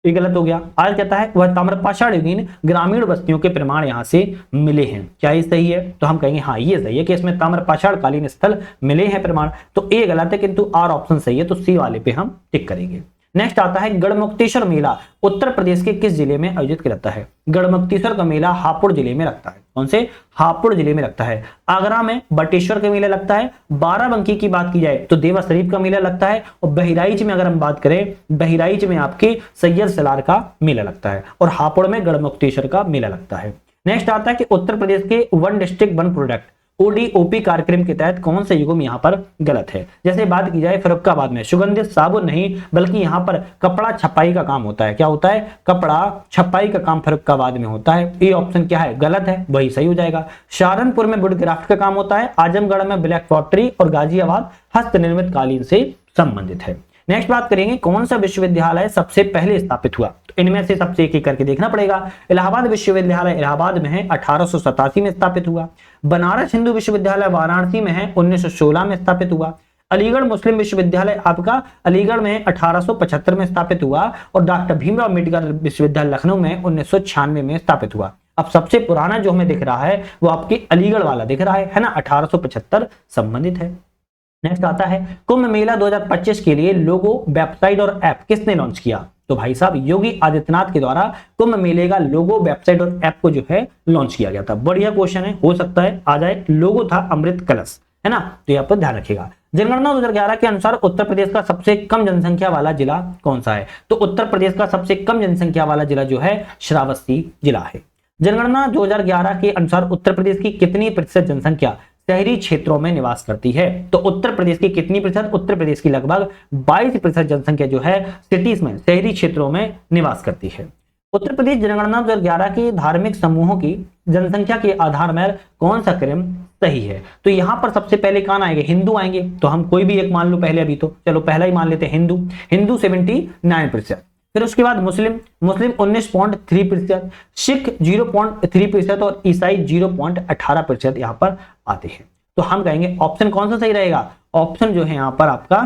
ये गलत हो गया। आज कहता है वह ताम्रपाषाण युगीन ग्रामीण बस्तियों के प्रमाण यहां से मिले हैं। क्या ये सही है? तो हम कहेंगे हाँ ये सही है कि इसमें ताम्रपाषाण कालीन स्थल मिले हैं प्रमाण। तो ए गलत है, किंतु आर ऑप्शन सही है, तो सी वाले पे हम टिक करेंगे। नेक्स्ट आता है, गढ़मुक्तेश्वर मेला उत्तर प्रदेश के किस जिले में आयोजित किया जाता है? गढ़मुक्तेश्वर का मेला हापुड़ जिले में लगता है। कौन से? हापुड़ जिले में लगता है। आगरा में बटेश्वर का मेला लगता है। बाराबंकी की बात की जाए तो देवा शरीफ का मेला लगता है। और बहराइच में अगर हम बात करें, बहराइच में आपके सैयद सलार का मेला लगता है। और हापुड़ में गढ़मुक्तेश्वर का मेला लगता है। नेक्स्ट आता है कि उत्तर प्रदेश के one district one product ODOP कार्यक्रम के तहत कौन सा युग्म यहाँ पर गलत है? जैसे बात की जाए फर्रुखाबाद में सुगंधित साबुन नहीं, बल्कि यहाँ पर कपड़ा छपाई का काम होता है। क्या होता है? कपड़ा छपाई का काम फर्रुखाबाद में होता है। ये ऑप्शन क्या है? गलत है, वही सही हो जाएगा। सहारनपुर में वुड क्राफ्ट का काम होता है। आजमगढ़ में ब्लैक पॉटरी और गाजियाबाद हस्त निर्मित कालीन से संबंधित है। नेक्स्ट बात करेंगे, कौन सा विश्वविद्यालय सबसे पहले स्थापित हुआ? तो इनमें से सबसे एक एक करके देखना पड़ेगा। इलाहाबाद विश्वविद्यालय इलाहाबाद में है, 1887 में स्थापित हुआ। बनारस हिंदू विश्वविद्यालय वाराणसी में है, 1916 में स्थापित हुआ। अलीगढ़ मुस्लिम विश्वविद्यालय आपका अलीगढ़ में 1875 में स्थापित हुआ। और डॉक्टर भीमराव अम्बेडकर विश्वविद्यालय लखनऊ में 1996 में स्थापित हुआ। अब सबसे पुराना जो हमें दिख रहा है वो आपकी अलीगढ़ वाला दिख रहा है ना, 1875 संबंधित है। नेक्स्ट आता है, कुंभ मेला 2025 के लिए लोगो, वेबसाइट और ऐप किसने लॉन्च किया? तो भाई साहब योगी आदित्यनाथ के द्वारा कुंभ मेले का लोगो, वेबसाइट और ऐप को जो है लॉन्च किया गया था। बढ़िया क्वेश्चन है, हो सकता है आ जाए। लोगो था अमृत कलश, है ना, तो यहाँ पर ध्यान रखिएगा। जनगणना 2011 के अनुसार उत्तर प्रदेश का सबसे कम जनसंख्या वाला जिला कौन सा है? तो उत्तर प्रदेश का सबसे कम जनसंख्या वाला जिला जो है श्रावस्ती जिला है। जनगणना 2011 के अनुसार उत्तर प्रदेश की कितनी प्रतिशत जनसंख्या शहरी क्षेत्रों में निवास करती है? तो उत्तर प्रदेश की कितनी प्रतिशत? उत्तर प्रदेश की लगभग 22% जनसंख्या जो है सिटीज में, शहरी क्षेत्रों में निवास करती है। उत्तर प्रदेश जनगणना 2011 के धार्मिक समूहों की जनसंख्या के आधार में कौन सा क्रम सही है? तो यहां पर सबसे पहले कौन आएंगे? हिंदू आएंगे। तो हम कोई भी एक मान लो पहले, अभी तो चलो पहला ही मान लेते हैं हिंदू। हिंदू 79%। फिर उसके बाद मुस्लिम 19.3%, सिख 0.3% और ईसाई 0.18% यहां पर आते हैं। तो हम कहेंगे ऑप्शन कौन सा सही रहेगा? ऑप्शन जो है यहां पर आपका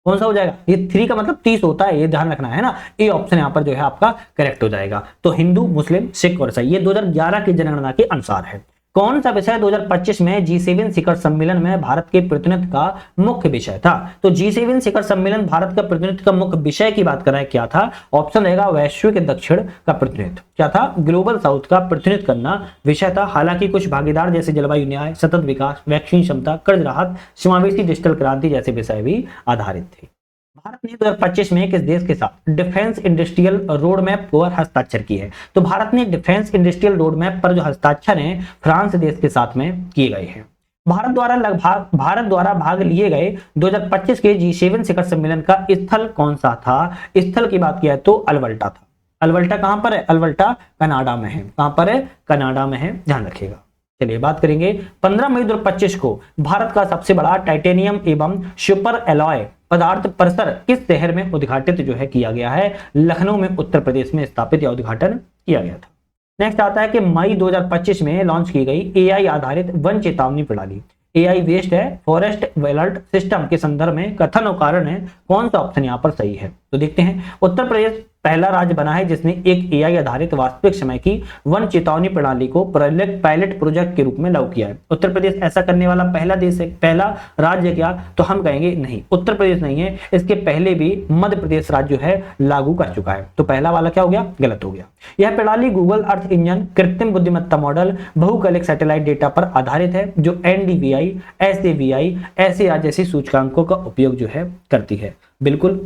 कौन सा हो जाएगा? ये 3 का मतलब 30 होता है, ये ध्यान रखना है ना। ये ऑप्शन यहां पर जो है आपका करेक्ट हो जाएगा। तो हिंदू, मुस्लिम, सिख और ईसाई, ये 2011 की जनगणना के अनुसार है। कौन सा विषय 2025 में G7 शिखर सम्मेलन में भारत के प्रतिनिधित्व का मुख्य विषय था? तो G7 शिखर सम्मेलन भारत का प्रतिनिधित्व का मुख्य विषय की बात कर रहा है, क्या था? ऑप्शन रहेगा वैश्विक दक्षिण का प्रतिनिधित्व। क्या था? ग्लोबल साउथ का प्रतिनिधित्व करना विषय था। हालांकि कुछ भागीदार जैसे जलवायु न्याय, सतत विकास, वैक्सीन क्षमता, कर्ज राहत, समावेशी डिजिटल क्रांति जैसे विषय भी आधारित थे। भारत ने 2025 में किस देश के साथ डिफेंस इंडस्ट्रियल रोड मैप पर हस्ताक्षर की है? तो भारत ने डिफेंस इंडस्ट्रियल रोड मैप पर जो हस्ताक्षर हैं फ्रांस देश के साथ में किए गए हैं। भारत द्वारा भाग लिए गए 2025 के G7 शिखर सम्मेलन का स्थल कौन सा था? स्थल की बात किया तो अल्बर्टा था। अल्बर्टा कहां पर है? अल्बर्टा कनाडा में है। कहां पर है? कनाडा में है, ध्यान रखिएगा। चलिए बात करेंगे 15 मई 2025 को भारत का सबसे बड़ा टाइटेनियम एवं सुपर एलॉय पदार्थ परिसर किस शहर में उद्घाटित जो है किया गया है? लखनऊ में उत्तर प्रदेश में स्थापित या उद्घाटन किया गया था। नेक्स्ट आता है कि मई 2025 में लॉन्च की गई एआई आधारित वन चेतावनी प्रणाली, एआई बेस्ड है फॉरेस्ट अलर्ट सिस्टम के संदर्भ में कथन और कारण है, कौन सा ऑप्शन यहां पर सही है? तो देखते हैं। उत्तर प्रदेश पहला राज्य बना है जिसने एक एआई आधारित वास्तविक समय की वन चेतावनी प्रणाली को पायलट प्रोजेक्ट के रूप में लागू किया है। उत्तर प्रदेश ऐसा करने वाला पहला देश है, पहला राज्य क्या? तो हम कहेंगे नहीं, उत्तर प्रदेश नहीं है। इसके पहले भी मध्य प्रदेश राज्य जो है लागू कर चुका है। तो पहला वाला क्या हो गया? गलत हो गया। यह प्रणाली गूगल अर्थ इंजन, कृत्रिम बुद्धिमत्ता मॉडल, बहुकलिक सैटेलाइट डेटा पर आधारित है जो NDVI, SAVI, SAR जैसी सूचकांकों का उपयोग जो है करती है। बिल्कुल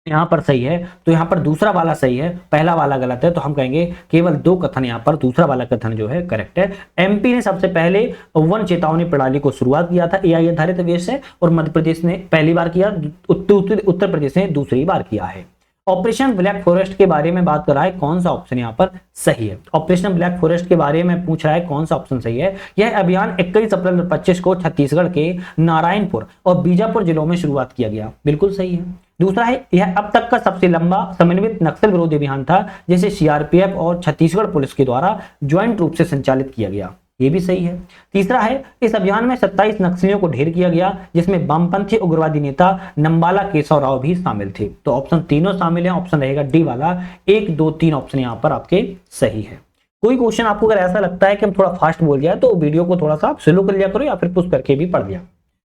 यहां पर सही है। तो यहां पर दूसरा वाला सही है, पहला वाला गलत है। तो हम कहेंगे केवल दो कथन यहां पर, दूसरा वाला कथन जो है करेक्ट है। MP ने सबसे पहले वन चेतावनी प्रणाली को शुरुआत किया था एआई आधारित वेश से, और मध्य प्रदेश ने पहली बार किया, उत्तर प्रदेश ने दूसरी बार किया है। ऑपरेशन ब्लैक फॉरेस्ट के बारे में बात कर रहा है, कौन सा ऑप्शन यहां पर सही है? ऑपरेशन ब्लैक फॉरेस्ट के बारे में पूछ रहा है, कौन सा ऑप्शन सही है? यह अभियान 21 अप्रैल 2025 को छत्तीसगढ़ के नारायणपुर और बीजापुर जिलों में शुरुआत किया गया। बिल्कुल सही है। दूसरा है, यह अब तक का सबसे लंबा समन्वित नक्सल विरोधी अभियान था जिसे CRPF और छत्तीसगढ़ पुलिस के द्वारा ज्वाइंट रूप से संचालित किया गया। ये भी सही है। तीसरा है, इस अभियान में 27 नक्सलियों को ढेर किया गया जिसमें वामपंथी उग्रवादी नेता नंबाला केशव राव भी शामिल थे। तो ऑप्शन तीनों शामिल है, ऑप्शन रहेगा डी वाला। 1, 2, 3 ऑप्शन यहाँ पर आपके सही है। कोई क्वेश्चन आपको अगर ऐसा लगता है कि हम थोड़ा फास्ट बोल गया तो वीडियो को थोड़ा सा स्लो कर लिया करो या फिर पुश करके भी पढ़ लिया।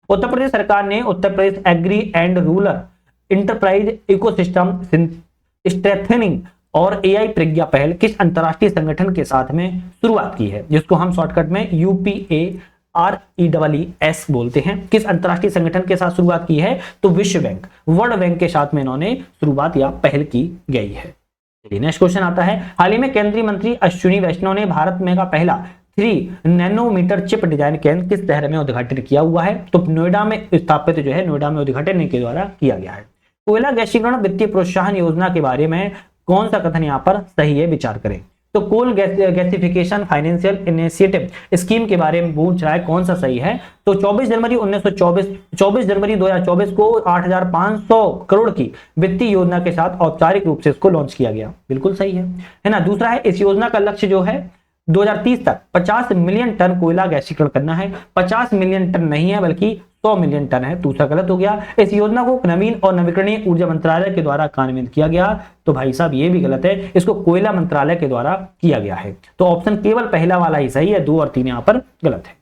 उत्तर प्रदेश सरकार ने Uttar Pradesh agri and rural enterprise ecosystem strengthening और एआई प्रज्ञा पहल किस अंतरराष्ट्रीय संगठन के साथ में शुरुआत की है, जिसको हम शॉर्टकट में UPAREES बोलते हैं? किस अंतरराष्ट्रीय संगठन के साथ शुरुआत की है? तो विश्व बैंक, वर्ल्ड बैंक के साथ में इन्होंने शुरुआत या पहल की गई है। चलिए नेक्स्ट क्वेश्चन आता है। हाल ही में केंद्रीय मंत्री अश्विनी वैष्णव ने भारत में का पहला 3 नैनोमीटर चिप डिजाइन केंद्र किस शहर में उद्घाटन किया हुआ है? तो नोएडा में स्थापित जो है, नोएडा में उद्घाटन के द्वारा किया गया है। कोयला गैसीकरण वित्तीय प्रोत्साहन योजना के बारे में कौन सा कथन यहाँ पर सही है? विचार करें। तो coal gasification financial initiative scheme के बारे में पूछ रहा है, कौन सा सही है? तो 24 जनवरी 2024 को 8,500 करोड़ की वित्तीय योजना के साथ औपचारिक रूप से इसको लॉन्च किया गया। बिल्कुल सही है ना। दूसरा है, इस योजना का लक्ष्य जो है 2030 तक 50 मिलियन टन कोयला गैसीकरण करना है। 50 मिलियन टन नहीं है बल्कि 100 मिलियन टन है। दूसरा गलत हो गया। इस योजना को नवीन और नवीकरणीय ऊर्जा मंत्रालय के द्वारा कार्यान्वित किया गया। तो भाई साहब ये भी गलत है, इसको कोयला मंत्रालय के द्वारा किया गया है। तो ऑप्शन केवल पहला वाला ही सही है, 2 और 3 यहाँ पर गलत है।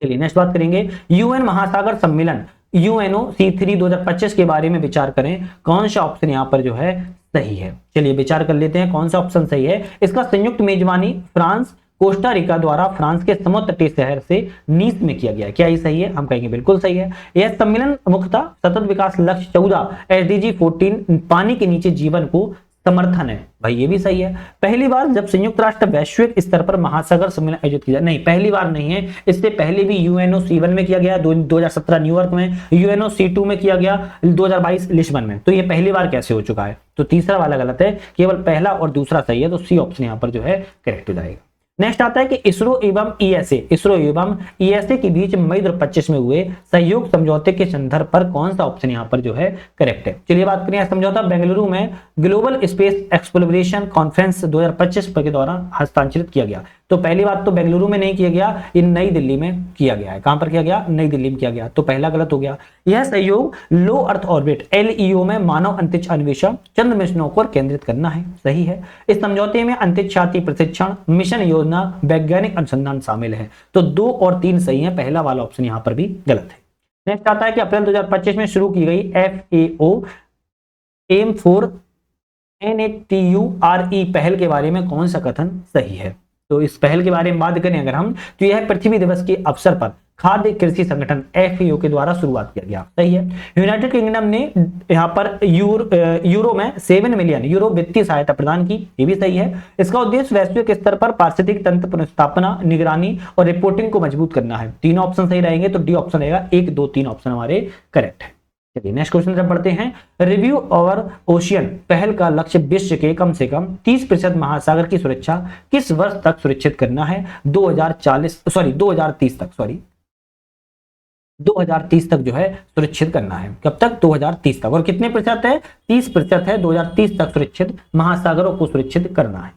चलिए नेक्स्ट बात करेंगे। UN महासागर सम्मेलन UNOC3 2025 के बारे में विचार करें, कौन सा ऑप्शन यहाँ पर जो है सही है? चलिए विचार कर लेते हैं कौन सा ऑप्शन सही है। इसका संयुक्त मेजबानी फ्रांस, कोस्टा रिका द्वारा फ्रांस के समुद्र तटीय शहर से नीस में किया गया। क्या ये सही है? हम कहेंगे बिल्कुल सही है। यह सम्मेलन मुख्यतः सतत विकास लक्ष्य 14 SDG 14 पानी के नीचे जीवन को समर्थन है। भाई ये भी सही है। पहली बार जब संयुक्त राष्ट्र वैश्विक स्तर पर महासागर सम्मेलन आयोजित किया, नहीं पहली बार नहीं है, इससे पहले भी UNOC1 में किया गया, 2017 न्यूयॉर्क में, UNOC2 में किया गया, 2022 लिस्बन में। तो ये पहली बार कैसे हो चुका है? तो तीसरा वाला गलत है, केवल पहला और दूसरा सही है। तो सी ऑप्शन यहाँ पर जो है करेक्ट हो जाएगा। नेक्स्ट आता है कि इसरो एवं ESA के बीच मई 2025 में हुए सहयोग समझौते के संदर्भ पर कौन सा ऑप्शन यहाँ पर जो है करेक्ट है? चलिए बात करें। समझौता बेंगलुरु में ग्लोबल स्पेस एक्सप्लोरेशन कॉन्फ्रेंस 2025 के दौरान हस्ताक्षरित किया गया। तो पहली बात तो बेंगलुरु में नहीं किया गया, ये नई दिल्ली में किया गया है। कहां पर किया गया? नई दिल्ली में किया गया। तो पहला गलत हो गया। यह सहयोग लो अर्थ ऑर्बिट LEO में मानव अंतरिक्ष अन्वेषण चंद्र मिशनों को केंद्रित करना है। सही है। इस समझौते में अंतरिक्ष यात्री प्रशिक्षण, मिशन योजना, वैज्ञानिक अनुसंधान शामिल है। तो 2 और 3 सही है, पहला वाला ऑप्शन यहाँ पर भी गलत है। नेक्स्ट आता है कि अप्रैल 2025 में शुरू की गई FAO एम 4 NATURE पहल के बारे में कौन सा कथन सही है? तो इस पहल के बारे में बात करें अगर हम, तो यह पृथ्वी दिवस के अवसर पर खाद्य कृषि संगठन FAO के द्वारा शुरुआत किया गया। सही है। यूनाइटेड किंगडम ने यहाँ पर यूरो में 7 मिलियन यूरो वित्तीय सहायता प्रदान की, ये भी सही है। इसका उद्देश्य वैश्विक स्तर पर पारिस्थितिक तंत्र पुनर्स्थापना, निगरानी और रिपोर्टिंग को मजबूत करना है। तीनों ऑप्शन सही रहेंगे, तो डी ऑप्शन रहेगा। 1, 2, 3 ऑप्शन हमारे करेक्ट है। चलिए नेक्स्ट क्वेश्चन जब पढ़ते हैं। रिव्यू ओवर ओशियन पहल का लक्ष्य विश्व के कम से कम 30% महासागर की सुरक्षा किस वर्ष तक सुरक्षित करना है? 2030 तक जो है सुरक्षित करना है। कब तक? 2030 तक। और कितने प्रतिशत है? 30% है। 2030 तक सुरक्षित महासागरों को सुरक्षित करना है।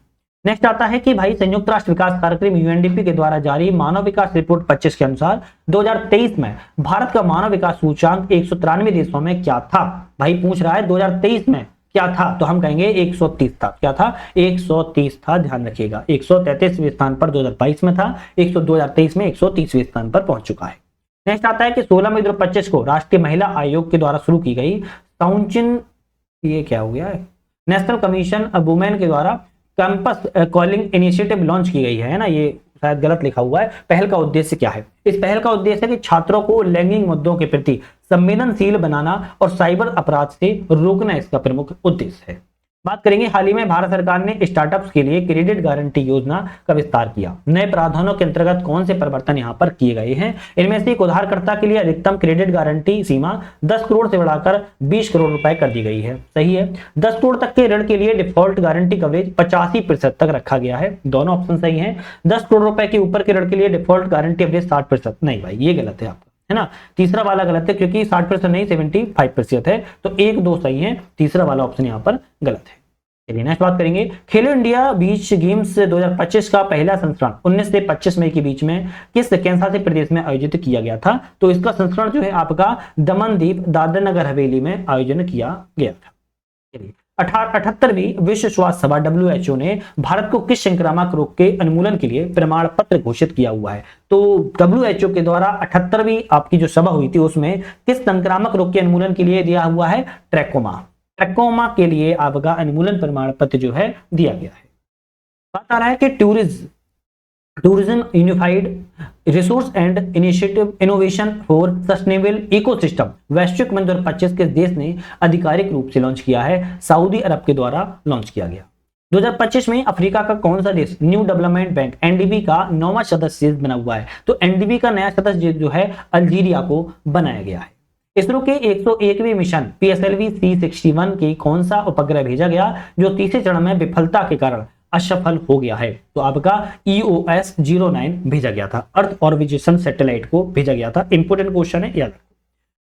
नेक्स्ट आता है कि भाई संयुक्त राष्ट्र विकास कार्यक्रम UNDP के द्वारा जारी मानव विकास रिपोर्ट 25 के अनुसार 2023 में भारत का मानव विकास सूचांक 193 देशों में क्या था? भाई पूछ रहा है 2023 में क्या था, तो हम कहेंगे 130 था। क्या था? 130 था। ध्यान रखिएगा 133वें स्थान पर 2022 में था, 2023 में 130वें स्थान पर पहुंच चुका है। नेक्स्ट आता है कि 16 मई 2025 को राष्ट्रीय महिला आयोग के द्वारा शुरू की गई साउंचिन, ये क्या हो गया है, नेशनल कमीशन वुमेन के द्वारा कैंपस कॉलिंग इनिशिएटिव लॉन्च की गई है ना, ये शायद गलत लिखा हुआ है। पहल का उद्देश्य क्या है? इस पहल का उद्देश्य है कि छात्रों को लैंगिक मुद्दों के प्रति संवेदनशील बनाना और साइबर अपराध से रोकना इसका प्रमुख उद्देश्य है। बात करेंगे हाल ही में भारत सरकार ने स्टार्टअप्स के लिए क्रेडिट गारंटी योजना का विस्तार किया। नए प्रावधानों के अंतर्गत कौन से परिवर्तन यहाँ पर किए गए हैं? इनमें से एक उधारकर्ता के लिए अधिकतम क्रेडिट गारंटी सीमा 10 करोड़ से बढ़ाकर 20 करोड़ रुपए कर दी गई है। सही है। 10 करोड़ तक के ऋण के लिए डिफॉल्ट गारंटी कवरेज 85% तक रखा गया है। दोनों ऑप्शन सही है। 10 करोड़ रुपए के ऊपर के ऋण के लिए डिफॉल्ट गारंटी कवरेज 60%। नहीं भाई, ये गलत है आपका, है ना। तीसरा वाला गलत है क्योंकि 60% नहीं 75% है, तो 1, 2 सही है। तीसरा वाला ऑप्शन यहाँ पर गलत है। चलिए नेक्स्ट बात करेंगे। खेलो इंडिया बीच गेम्स 2025 का पहला संस्करण 19 से 25 मई के बीच में किस केंद्रशासित प्रदेश में आयोजित किया गया था? तो इसका संस्करण जो है आपका दमन-दीव दादर नगर हवेली में आयोजन किया गया था। चलिए 78वीं विश्व स्वास्थ्य सभा WHO ने भारत को किस संक्रामक रोग के उन्मूलन के लिए प्रमाण पत्र घोषित किया हुआ है? तो WHO के द्वारा 78वीं आपकी जो सभा हुई थी उसमें किस संक्रामक रोग के उन्मूलन के लिए दिया हुआ है? ट्रैकोमा के लिए आपका उन्मूलन प्रमाण पत्र जो है दिया गया है। बात आ रहा है कि tourism unified resource and initiative innovation for sustainable ecosystem वैश्विक मंच 2025 किस देश ने आधिकारिक रूप से लॉन्च किया है? सऊदी अरब के द्वारा लॉन्च किया गया। 2025 में अफ्रीका का कौन सा देश न्यू डेवलपमेंट बैंक NDB का 9वां सदस्य बना हुआ है? तो NDB का नया सदस्य जो है अल्जीरिया को बनाया गया है। इसरो के 101वें मिशन PSLV-C61 के कौन सा उपग्रह भेजा गया जो तीसरे चरण में विफलता के कारण असफल हो गया है? तो आपका EOS 09 भेजा गया था, अर्थ ऑर्बिटेशन सैटेलाइट को भेजा गया था। इंपोर्टेंट क्वेश्चन है, याद रखो।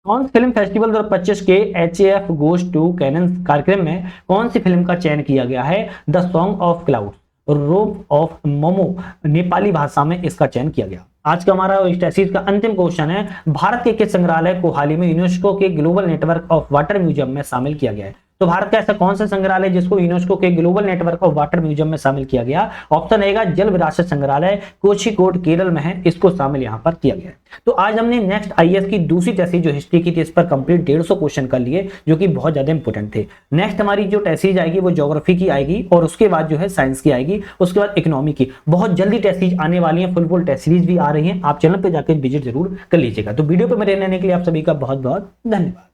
कौन फिल्म फेस्टिवल 2025 के HAF गोज टू कैनन कार्यक्रम में कौन सी फिल्म का चयन किया गया है? The song of cloud rope of momo Nepali भाषा में इसका चयन किया गया। आज का हमारा टेसिस का अंतिम क्वेश्चन है, भारत के किस संग्रहालय को हाल ही में यूनेस्को के global network of water museum में शामिल किया गया है? तो भारत का ऐसा कौन सा संग्रहालय जिसको यूनेस्को के global network of water museum में शामिल किया गया? ऑप्शन रहेगा जल विरासत संग्रहालय कोझिकोड केरल में है, इसको शामिल यहाँ पर किया गया है। तो आज हमने नेक्स्ट IAS की दूसरी टेस्ट जो हिस्ट्री की थी इस पर कंप्लीट 150 क्वेश्चन कर लिए, जो कि बहुत ज्यादा इंपोर्टेंट थे। नेक्स्ट हमारी जो टेस्ट सीरीज आएगी वो ज्योग्राफी की आएगी और उसके बाद जो है साइंस की आएगी, उसके बाद इकोनॉमी की। बहुत जल्दी टेस्ट सीरीज आने वाली है, फुल टेस्ट सीरीज भी आ रही है। आप चैनल पर जाकर विजिट जरूर कर लीजिएगा। तो वीडियो पर मेरे रहने के लिए आप सभी का बहुत बहुत धन्यवाद।